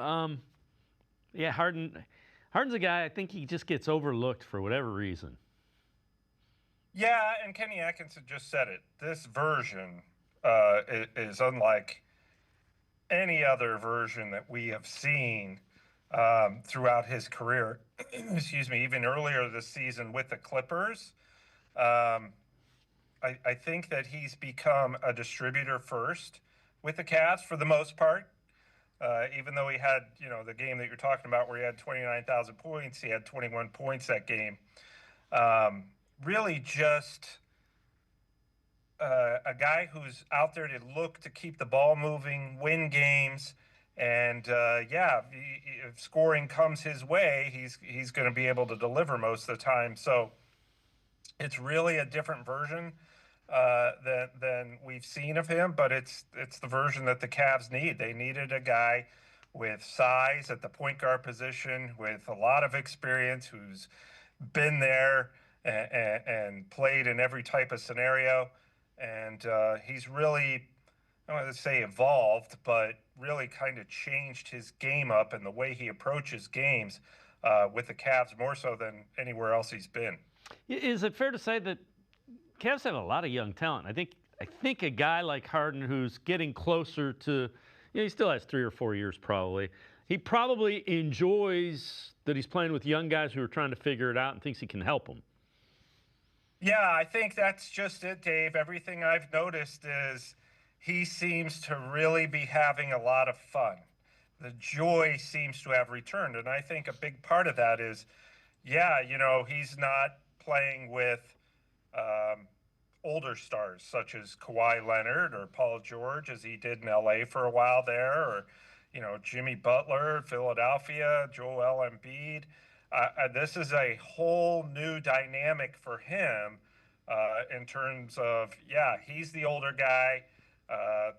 Harden's a guy, I think he just gets overlooked for whatever reason. Yeah, and Kenny Atkinson just said it. This version is unlike any other version that we have seen throughout his career. Excuse me, even earlier this season with the Clippers. I think that he's become a distributor first with the Cavs for the most part. Even though he had, the game that you're talking about where he had 29,000 points, he had 21 points that game. Really just a guy who's out there to look to keep the ball moving, win games, and if scoring comes his way, he's going to be able to deliver most of the time. So it's really a different version than we've seen of him, but it's the version that the Cavs need. They needed a guy with size at the point guard position, with a lot of experience, who's been there and played in every type of scenario. And he's really, I don't want to say evolved, but really kind of changed his game up and the way he approaches games with the Cavs more so than anywhere else he's been. Is it fair to say that Cavs have a lot of young talent? I think a guy like Harden, who's getting closer to, he still has 3 or 4 years probably. He probably enjoys that he's playing with young guys who are trying to figure it out and thinks he can help them. Yeah, I think that's just it, Dave. Everything I've noticed is he seems to really be having a lot of fun. The joy seems to have returned. And I think a big part of that is, he's not playing with older stars such as Kawhi Leonard or Paul George as he did in LA for a while there, or, Jimmy Butler, Philadelphia, Joel Embiid. This is a whole new dynamic for him in terms of, he's the older guy,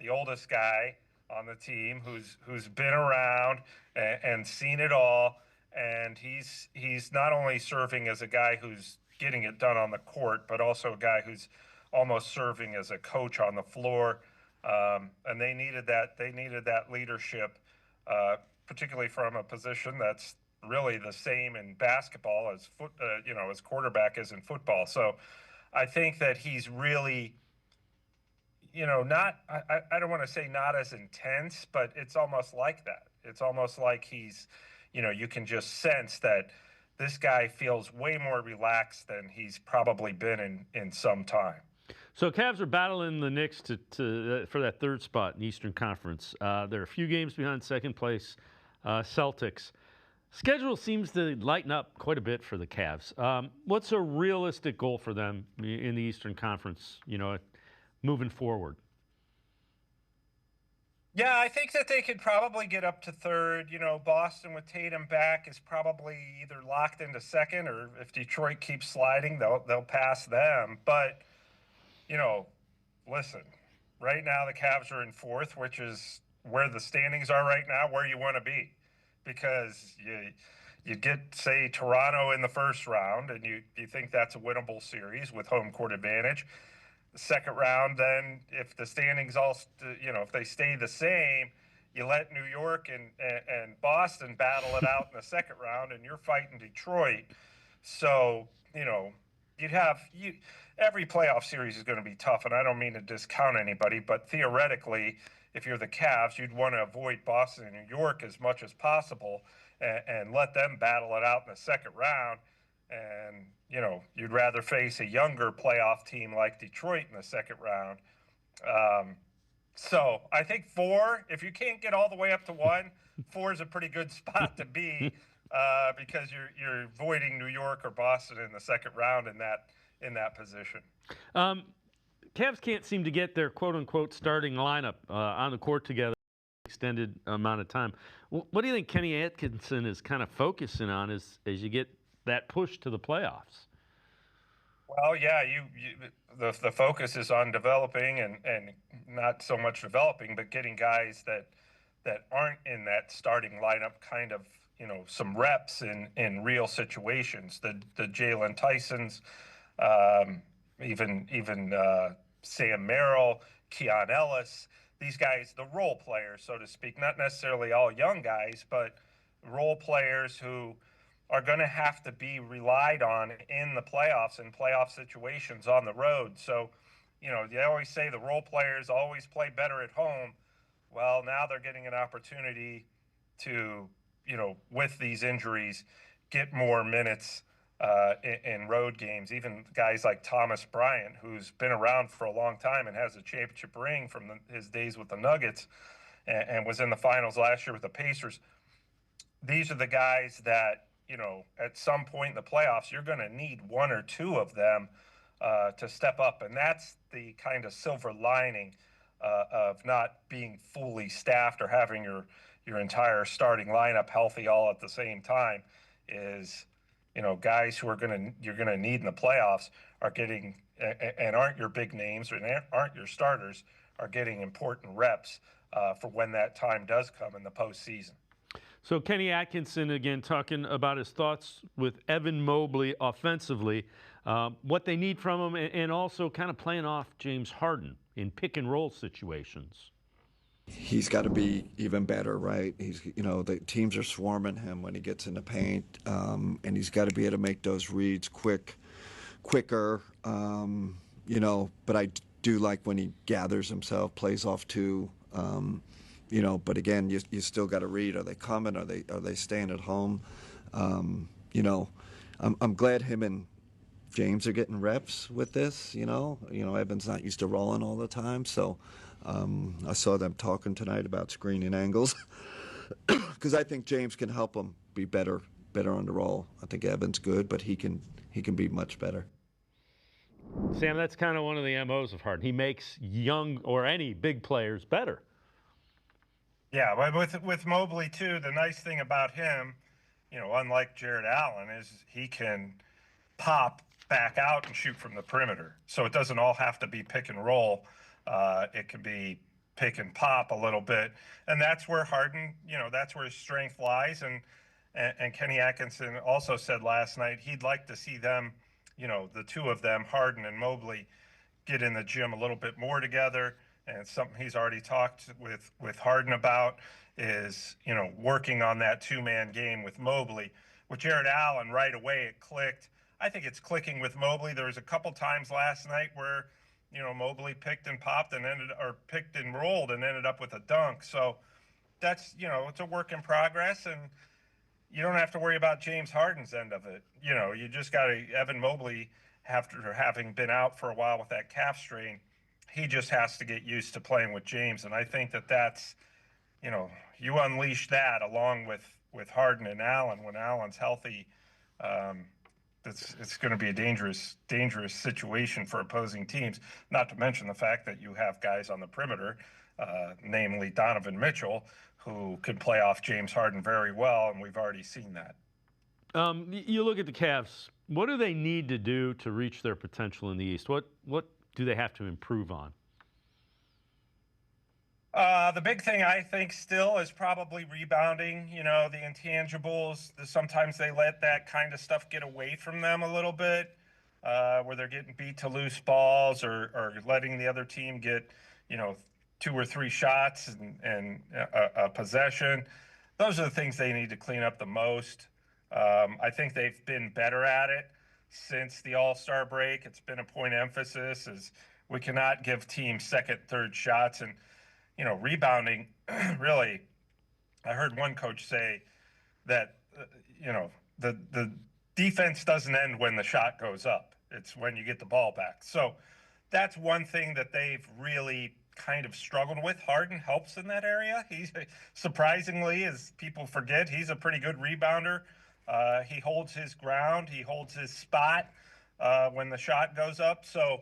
the oldest guy on the team who's been around and seen it all. And he's not only serving as a guy who's getting it done on the court, but also a guy who's almost serving as a coach on the floor. And they needed that. They needed that leadership, particularly from a position that's really the same in basketball as as quarterback is in football. So I think that he's really, I don't want to say not as intense, but it's almost like that. It's almost like he's, you can just sense that this guy feels way more relaxed than he's probably been in some time. So Cavs are battling the Knicks for that third spot in the Eastern Conference. They're a few games behind second place Celtics. Schedule seems to lighten up quite a bit for the Cavs. What's a realistic goal for them in the Eastern Conference, moving forward? Yeah, I think that they could probably get up to third. You know, Boston with Tatum back is probably either locked into second, or if Detroit keeps sliding, they'll pass them. But you know, listen, right now the Cavs are in fourth, which is where the standings are right now, where you want to be, because you get, say, Toronto in the first round, and you think that's a winnable series with home court advantage. The second round, then if the standings if they stay the same, you let New York and Boston battle it out in the second round, and you're fighting Detroit. So you'd have every playoff series is going to be tough, and I don't mean to discount anybody, but theoretically, if you're the Cavs, you'd want to avoid Boston and New York as much as possible, and let them battle it out in the second round. And you'd rather face a younger playoff team like Detroit in the second round. So I think four, if you can't get all the way up to one, four is a pretty good spot to be, because you're avoiding New York or Boston in the second round in that position. Cavs can't seem to get their quote-unquote starting lineup on the court together extended amount of time. What do you think Kenny Atkinson is kind of focusing on as you get that push to the playoffs? Well, yeah, the focus is on developing and not so much developing, but getting guys that aren't in that starting lineup kind of, some reps in real situations. The Jalen Tysons, even Sam Merrill, Keon Ellis, these guys, the role players, so to speak, not necessarily all young guys, but role players who are going to have to be relied on in the playoffs and playoff situations on the road. So, they always say the role players always play better at home. Well, now they're getting an opportunity to, with these injuries, get more minutes in road games. Even guys like Thomas Bryant, who's been around for a long time and has a championship ring from his days with the Nuggets, and was in the finals last year with the Pacers. These are the guys that, at some point in the playoffs, you're going to need one or two of them to step up. And that's the kind of silver lining of not being fully staffed or having your entire starting lineup healthy all at the same time is, guys who you're going to need in the playoffs are getting, and aren't your big names or aren't your starters, are getting important reps for when that time does come in the postseason. So Kenny Atkinson, again, talking about his thoughts with Evan Mobley offensively, what they need from him, and also kind of playing off James Harden in pick and roll situations. He's got to be even better, right? The teams are swarming him when he gets in the paint, and he's got to be able to make those reads quicker. But I do like when he gathers himself, plays off two. But again, you still got to read. Are they coming? Are they staying at home? I'm glad him and James are getting reps with this. Evan's not used to rolling all the time, so I saw them talking tonight about screening angles because I think James can help him be better on the roll. I think Evan's good, but he can be much better. Sam, that's kind of one of the MOs of Harden. He makes young or any big players better. Yeah, but with Mobley too, the nice thing about him, unlike Jared Allen, is he can pop back out and shoot from the perimeter. So it doesn't all have to be pick and roll. It can be pick and pop a little bit, and that's where Harden, that's where his strength lies. And Kenny Atkinson also said last night he'd like to see them, the two of them, Harden and Mobley, get in the gym a little bit more together. And something he's already talked with Harden about is, working on that two-man game with Mobley. With Jared Allen, right away it clicked. I think it's clicking with Mobley. There was a couple times last night where, Mobley picked and popped or picked and rolled and ended up with a dunk. So that's, it's a work in progress, and you don't have to worry about James Harden's end of it. You just got to, Evan Mobley, after having been out for a while with that calf strain, he just has to get used to playing with James. And I think that's, you unleash that along with Harden and Allen when Allen's healthy. it's going to be a dangerous situation for opposing teams. Not to mention the fact that you have guys on the perimeter, namely Donovan Mitchell, who could play off James Harden very well, and we've already seen that. You look at the Cavs. What do they need to do to reach their potential in the East? What do they have to improve on? The big thing I think still is probably rebounding. You know, the intangibles. Sometimes they let that kind of stuff get away from them a little bit, where they're getting beat to loose balls or letting the other team get, 2 or 3 shots and a possession. Those are the things they need to clean up the most. I think they've been better at it since the All-Star break. It's been a point of emphasis is we cannot give teams second, third shots. And, rebounding, really, I heard one coach say that, the defense doesn't end when the shot goes up. It's when you get the ball back. So that's one thing that they've really kind of struggled with. Harden helps in that area. He's surprisingly, as people forget, he's a pretty good rebounder. He holds his ground. He holds his spot when the shot goes up. So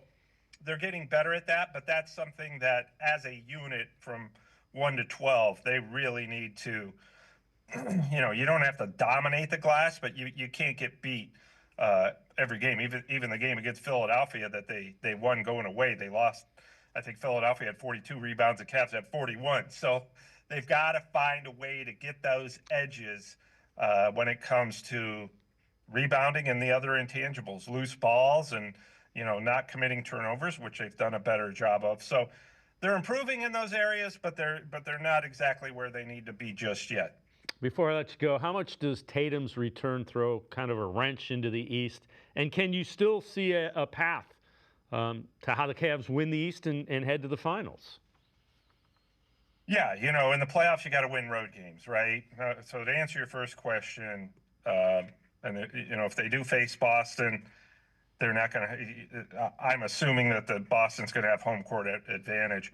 they're getting better at that, but that's something that as a unit from 1 to 12, they really need to, you don't have to dominate the glass, but you can't get beat every game. Even the game against Philadelphia that they won going away, they lost. I think Philadelphia had 42 rebounds, the Cavs had 41. So they've got to find a way to get those edges when it comes to rebounding and the other intangibles, loose balls and, not committing turnovers, which they've done a better job of. So they're improving in those areas, but they're not exactly where they need to be just yet. Before I let you go, how much does Tatum's return throw kind of a wrench into the East? And can you still see a path to how the Cavs win the East and head to the finals? Yeah, in the playoffs, you got to win road games, right? So to answer your first question, if they do face Boston, they're not going to. I'm assuming that the Boston's going to have home court advantage.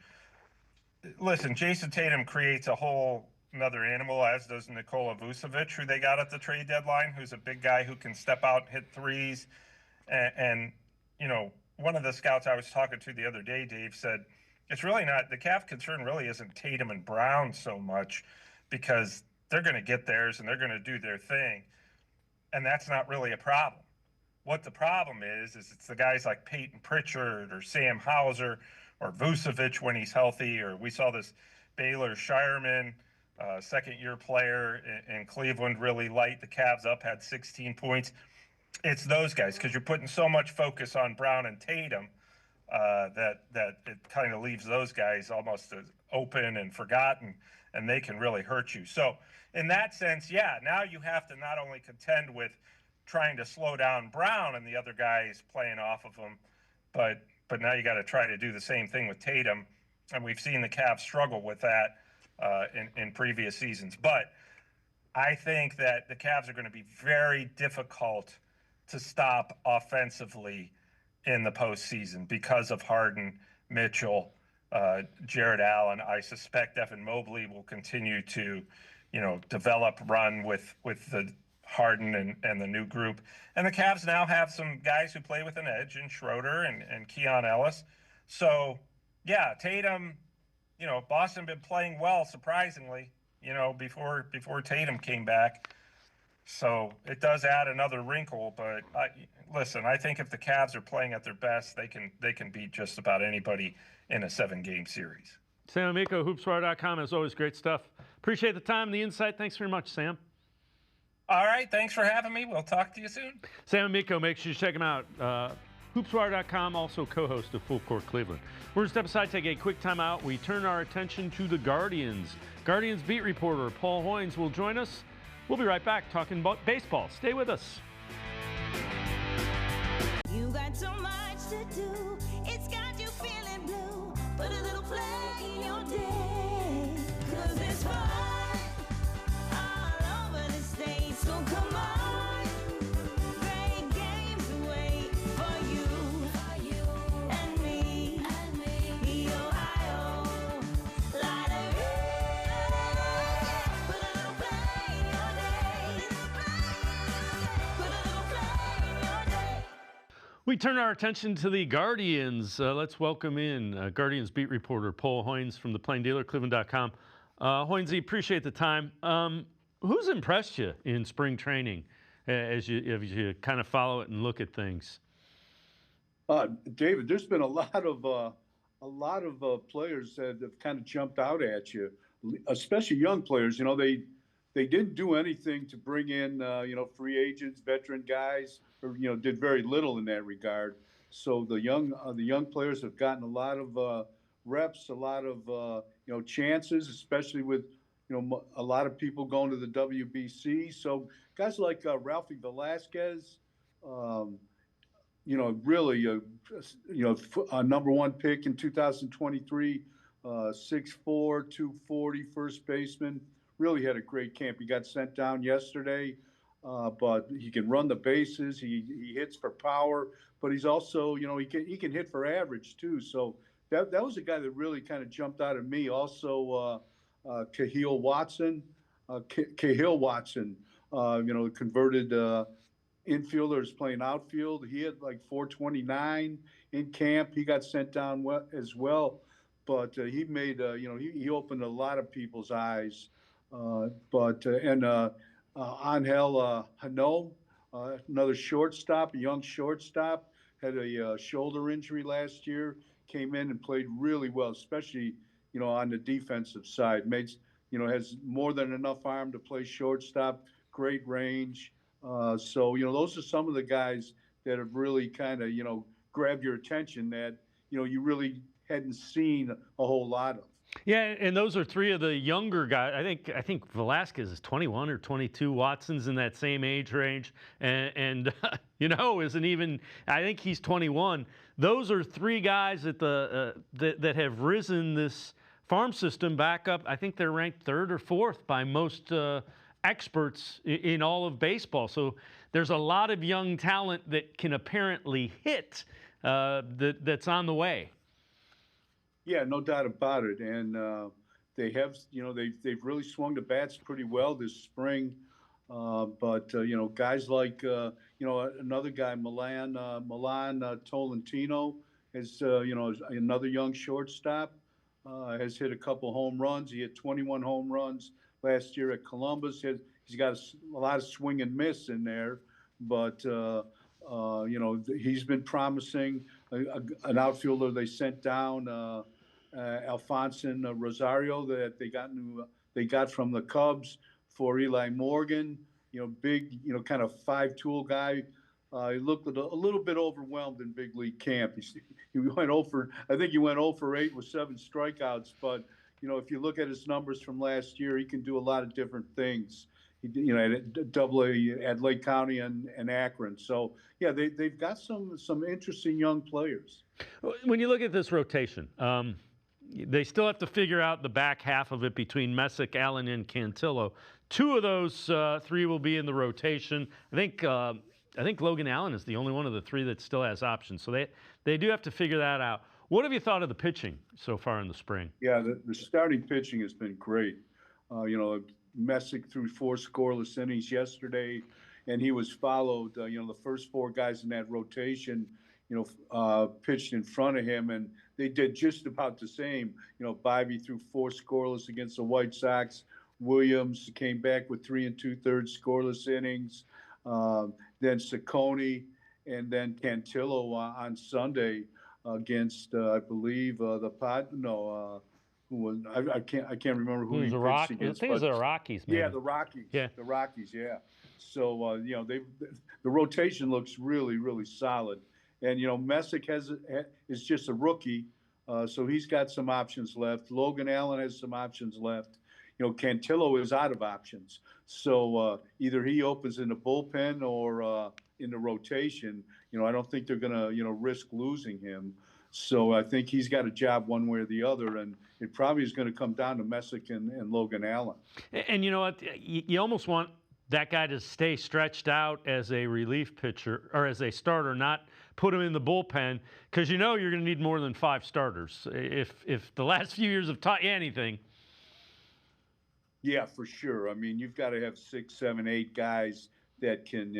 Listen, Jason Tatum creates a whole another animal, as does Nikola Vucevic, who they got at the trade deadline, who's a big guy who can step out and hit threes. And one of the scouts I was talking to the other day, Dave, said it's really not the Cavs' concern. Really, isn't Tatum and Brown so much, because they're going to get theirs and they're going to do their thing, and that's not really a problem. What the problem is it's the guys like Peyton Pritchard or Sam Hauser or Vucevic when he's healthy, or we saw this Baylor Shireman, second-year player in Cleveland, really light the Cavs up, had 16 points. It's those guys, because you're putting so much focus on Brown and Tatum that it kind of leaves those guys almost as open and forgotten, and they can really hurt you. So in that sense, yeah, now you have to not only contend with trying to slow down Brown and the other guys playing off of him, but now you got to try to do the same thing with Tatum, and we've seen the Cavs struggle with that in previous seasons. But I think that the Cavs are going to be very difficult to stop offensively in the postseason because of Harden, Mitchell, Jared Allen. I suspect Evan Mobley will continue to, develop, run with the Harden and the new group. And the Cavs now have some guys who play with an edge in Schroeder and Keon Ellis. So, yeah, Tatum, Boston been playing well, surprisingly, before Tatum came back. So it does add another wrinkle, but listen, I think if the Cavs are playing at their best, they can beat just about anybody in a 7-game series. Sam Amico, hoopswire.com. As always, great stuff. Appreciate the time and the insight. Thanks very much, Sam. All right, thanks for having me. We'll talk to you soon. Sam Amico, make sure you check him out. Hoopswire.com, also co-host of Full Court Cleveland. We're going to step aside, take a quick time out. We turn our attention to the Guardians. Guardians beat reporter Paul Hoynes will join us. We'll be right back talking about baseball. Stay with us. You got so much to do, it's got you feeling blue. Put a little play in your day, 'cause it's fun all over the state. So come on, great games wait for you and me, the Ohio Lottery. Put a little play in your day, put a little play in your We turn our attention to the Guardians. Let's welcome in Guardians beat reporter Paul Hoynes from the Plain Dealer, cleveland.com. Hoynes, appreciate the time. Who's impressed you in spring training as you kind of follow it and look at things? David, there's been a lot of players that have kind of jumped out at you, especially young players. You know, they didn't do anything to bring in free agents, veteran guys, or did very little in that regard. So the young players have gotten a lot of reps, a lot of chances, especially with a lot of people going to the WBC. So guys like Ralphie Velasquez, really a number one pick in 2023, 6'4", 240 first baseman. Really had a great camp. He got sent down yesterday, but he can run the bases. He hits for power, but he's also, he can hit for average too. So that was a guy that really kind of jumped out at me. Also, Cahill Watson, converted infielder, is playing outfield. He had like 429 in camp. He got sent down as well, but he made, he opened a lot of people's eyes. Angel Hano, another shortstop, a young shortstop, had a shoulder injury last year, came in and played really well, especially, on the defensive side. Has more than enough arm to play shortstop, great range. So those are some of the guys that have really kind of, grabbed your attention that, you really hadn't seen a whole lot of. Yeah, and those are three of the younger guys. I think Velasquez is 21 or 22. Watson's in that same age range, and isn't even. I think he's 21. Those are three guys that have risen this farm system back up. I think they're ranked third or fourth by most experts in all of baseball. So there's a lot of young talent that can apparently hit that's on the way. Yeah, no doubt about it. And they have, they've really swung the bats pretty well this spring. But guys like, another guy, Milan Tolentino, is, another young shortstop, has hit a couple home runs. He hit 21 home runs last year at Columbus. He's got a lot of swing and miss in there, but he's been promising. An outfielder they sent down, Alfonso Rosario, that they got from the Cubs for Eli Morgan. Big, kind of five-tool guy. He looked a little bit overwhelmed in big league camp. He went 0 for 8 with 7 strikeouts, but if you look at his numbers from last year, he can do a lot of different things. He, at Double-A at Lake County and Akron. So yeah, they've got some interesting young players. When you look at this rotation, they still have to figure out the back half of it between Messick, Allen, and Cantillo. 2 of those 3 will be in the rotation. I think Logan Allen is the only one of the 3 that still has options. So they do have to figure that out. What have you thought of the pitching so far in the spring? Yeah, the starting pitching has been great. Messick threw 4 scoreless innings yesterday, and he was followed. The first 4 guys in that rotation, pitched in front of him, and they did just about the same. Bobby threw 4 scoreless against the White Sox. Williams came back with 3 2/3 scoreless innings. Then Ciccone, and then Cantillo on Sunday against, I believe, the Pod. No, who was I can't remember who he pitched against. I think it was the Rockies. Maybe. Yeah, the Rockies. Yeah, the Rockies. Yeah. So the rotation looks really, really solid. And Messick is just a rookie, so he's got some options left. Logan Allen has some options left. Cantillo is out of options, so either he opens in the bullpen or in the rotation. I don't think they're gonna risk losing him. So I think he's got a job one way or the other, and it probably is going to come down to Messick and Logan Allen. And you know what? You almost want that guy to stay stretched out as a relief pitcher or as a starter, not put him in the bullpen, because you're going to need more than 5 starters if the last few years have taught you anything. Yeah, for sure. I mean, you've got to have 6, 7, 8 guys that can,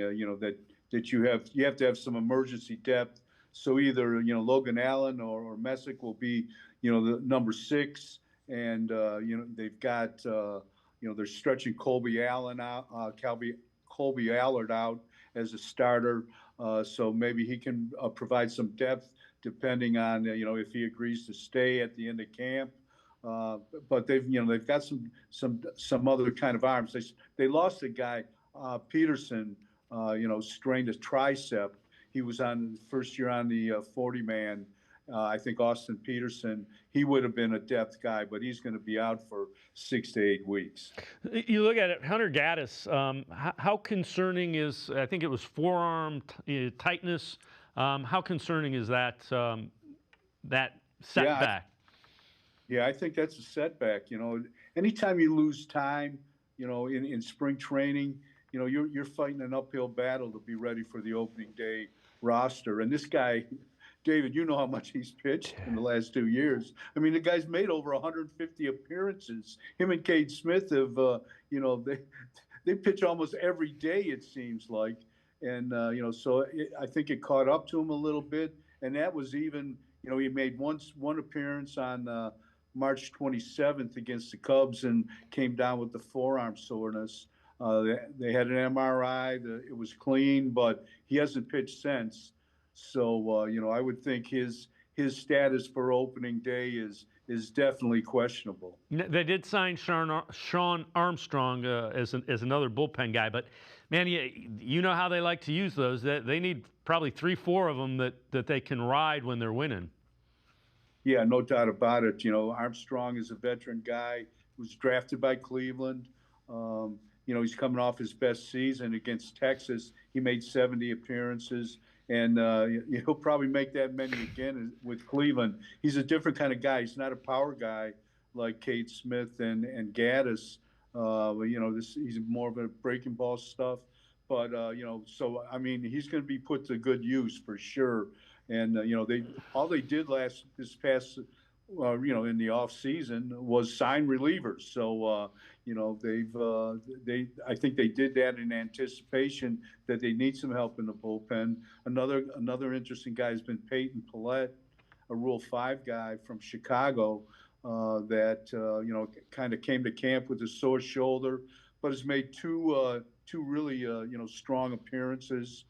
that you have to have some emergency depth. So either Logan Allen or Messick will be the number 6, and they've got they're stretching Colby Allard out as a starter. So maybe he can provide some depth depending on if he agrees to stay at the end of camp. But they've got some other kind of arms. They lost a guy, Peterson, strained a tricep. He was on the first year on the 40-man. I think Austin Peterson, he would have been a depth guy, but he's going to be out for 6 to 8 weeks. You look at it, Hunter Gaddis, how concerning is, I think it was forearm tightness, how concerning is that setback? Yeah, I think that's a setback. Anytime you lose time, in spring training, you're fighting an uphill battle to be ready for the opening day roster. And this guy, David, you know how much he's pitched in the last 2 years. I mean, the guy's made over 150 appearances. Him and Cade Smith have, they pitch almost every day, it seems like. And, I think it caught up to him a little bit. And that was even, he made one appearance on March 27th against the Cubs and came down with the forearm soreness. They had an MRI. It was clean, but he hasn't pitched since. So, I would think his status for opening day is definitely questionable. They did sign Sean Armstrong as another bullpen guy, but man, you know how they like to use those. They need probably 3-4 of them that they can ride when they're winning. Yeah, no doubt about it. Armstrong is a veteran guy who was drafted by Cleveland. He's coming off his best season against Texas. He made 70 appearances, and he'll probably make that many again with Cleveland. He's a different kind of guy. He's not a power guy like Cade Smith and Gaddis. He's more of a breaking ball stuff. But, he's going to be put to good use for sure. And, all they did this past in the off season was sign relievers. So, I think they did that in anticipation that they need some help in the bullpen. Another interesting guy has been Peyton Pallette, a Rule 5 guy from Chicago, that kind of came to camp with a sore shoulder, but has made two really strong appearances.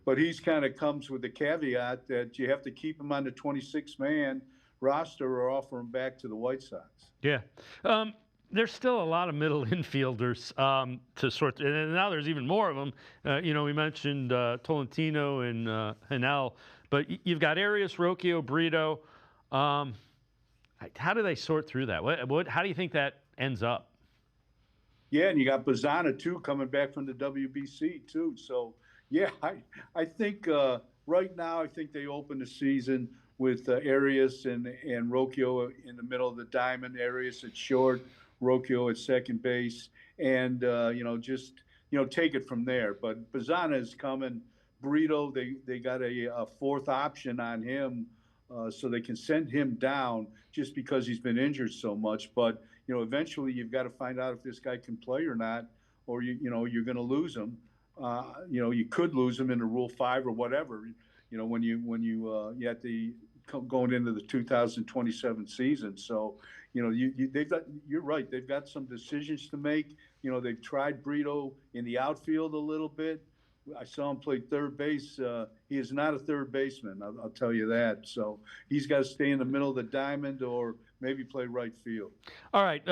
But he's kind of comes with the caveat that you have to keep him on the 26-man roster or offer him back to the White Sox. Yeah. There's still a lot of middle infielders to sort, and now there's even more of them. We mentioned Tolentino and Hanel, but you've got Arias, Rocchio, Brito. How do they sort through that? How do you think that ends up? Yeah, and you got Bazzana, too, coming back from the WBC, too. So, yeah, I think right now I think they open the season with Arias and Rocchio in the middle of the diamond. Arias at short, Rocchio at second base, and take it from there. But Bazzana is coming. Brito, they got a fourth option on him, so they can send him down just because he's been injured so much. But eventually you've got to find out if this guy can play or not, or you're going to lose him. You could lose him in the Rule 5 or whatever. When you at the going into the 2027 season. So, you're right. They've got some decisions to make. They've tried Brito in the outfield a little bit. I saw him play third base. He is not a third baseman, I'll tell you that. So he's got to stay in the middle of the diamond or maybe play right field. All right.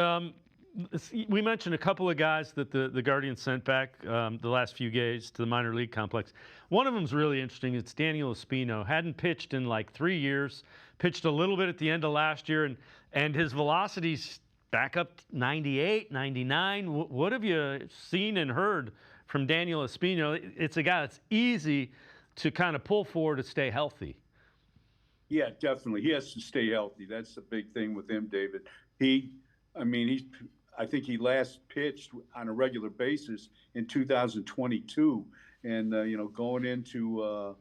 We mentioned a couple of guys that the Guardians sent back the last few days to the minor league complex. One of them is really interesting. It's Daniel Espino. Hadn't pitched in like 3 years. Pitched a little bit at the end of last year, and his velocity's back up 98, 99. What have you seen and heard from Daniel Espino? It's a guy that's easy to kind of pull for to stay healthy. Yeah, definitely. He has to stay healthy. That's the big thing with him, David. I think he last pitched on a regular basis in 2022, and going into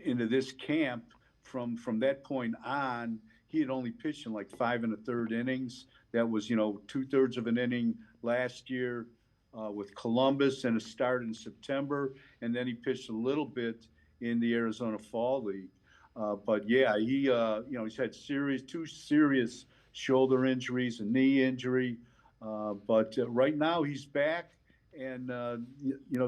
this camp from that point on, he had only pitched in like 5 1/3 innings. That was 2/3 of an inning last year, with Columbus and a start in September, and then he pitched a little bit in the Arizona Fall League. But yeah, he's had two serious shoulder injuries, a knee injury. But right now he's back. And,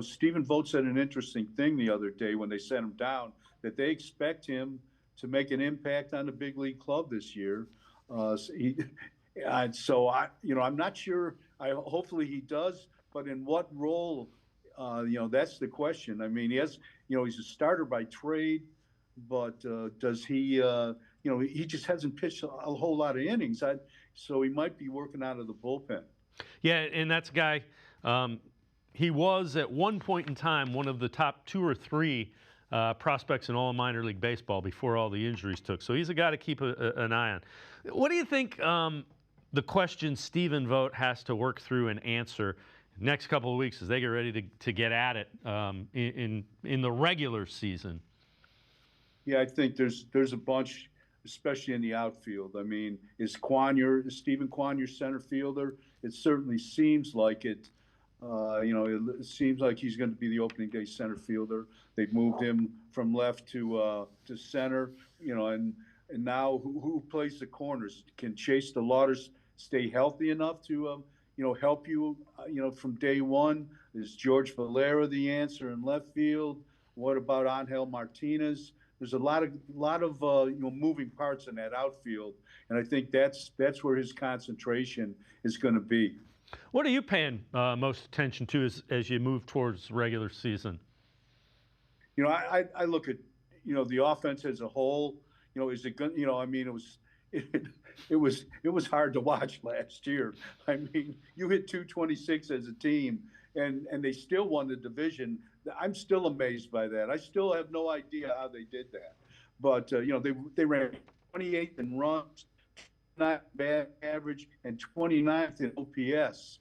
Stephen Vogt said an interesting thing the other day when they sent him down, that they expect him to make an impact on the big league club this year. I'm not sure. Hopefully he does, but in what role? That's the question. I mean, he's a starter by trade, but does he? He just hasn't pitched a whole lot of innings. So he might be working out of the bullpen. Yeah, and that's a guy. He was at one point in time one of the top 2 or 3 prospects in all of minor league baseball before all the injuries took. So he's a guy to keep an eye on. What do you think the question Stephen Vogt has to work through and answer next couple of weeks as they get ready to get at it in the regular season? Yeah, I think there's a bunch, especially in the outfield. I mean, is Stephen Kwan your center fielder? It certainly seems like it. It seems like he's going to be the opening day center fielder. They've moved him from left to center. And now who plays the corners? Can Chase DeLauder stay healthy enough to help you from day one? Is George Valera the answer in left field? What about Angel Martinez? There's a lot of moving parts in that outfield, and I think that's where his concentration is going to be. What are you paying most attention to as you move towards regular season? I look at the offense as a whole. Is it good? I mean, it was hard to watch last year. I mean, you hit 226 as a team, and they still won the division. I'm still amazed by that. I still have no idea how they did that. But they ran 28th in runs, not bad average, and 29th in OPS.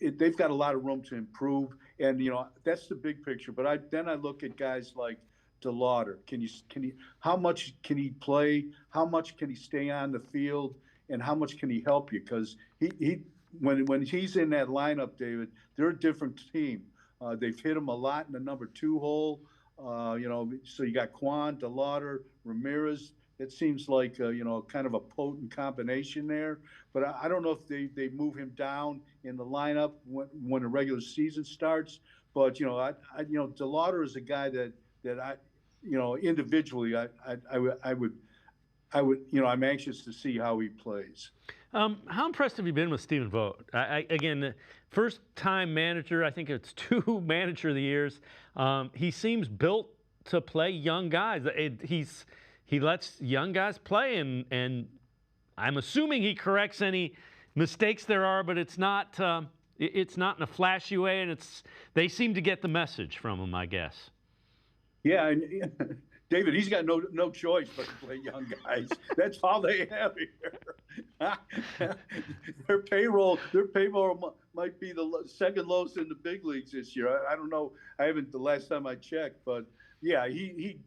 They've got a lot of room to improve, and that's the big picture. But I look at guys like DeLauder. How much can he play? How much can he stay on the field? And how much can he help you? Because when he's in that lineup, David, they're a different team. They've hit him a lot in the number 2 hole. So you got Kwan, DeLauder, Ramirez. It seems like kind of a potent combination there. But I don't know if they move him down in the lineup when the regular season starts. But DeLauder is a guy that I individually I would I'm anxious to see how he plays. How impressed have you been with Stephen Vogt? Again, first-time manager. I think it's 2 manager of the years. He seems built to play young guys. He lets young guys play, and I'm assuming he corrects any mistakes there are, but it's not in a flashy way, and they seem to get the message from him, I guess. Yeah, and David, he's got no choice but to play young guys. That's all they have here. Their payroll might be the second lowest in the big leagues this year. I don't know. I haven't the last time I checked, but yeah, he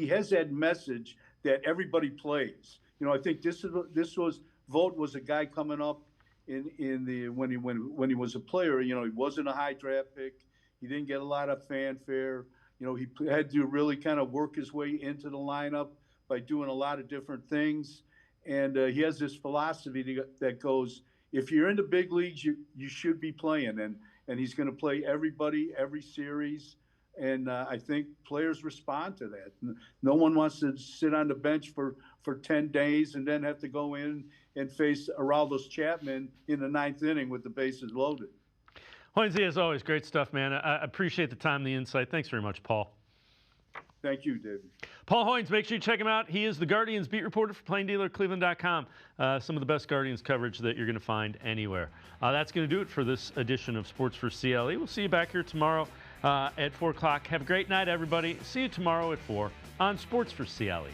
has that message that everybody plays. I think Vogt was a guy coming up when he was a player. He wasn't a high draft pick. He didn't get a lot of fanfare. He had to really kind of work his way into the lineup by doing a lot of different things. And he has this philosophy that goes, if you're in the big leagues, you should be playing. And he's going to play everybody, every series. And I think players respond to that. No one wants to sit on the bench for 10 days and then have to go in and face Aroldis Chapman in the 9th inning with the bases loaded. Hoynes, as always, great stuff, man. I appreciate the time, the insight. Thanks very much, Paul. Thank you, David. Paul Hoynes, make sure you check him out. He is the Guardians beat reporter for plain dealer cleveland.com. Some of the best Guardians coverage that you're going to find anywhere. That's going to do it for this edition of Sports4CLE. We'll see you back here tomorrow at 4 o'clock. Have a great night, everybody. See you tomorrow at 4 on Sports4CLE.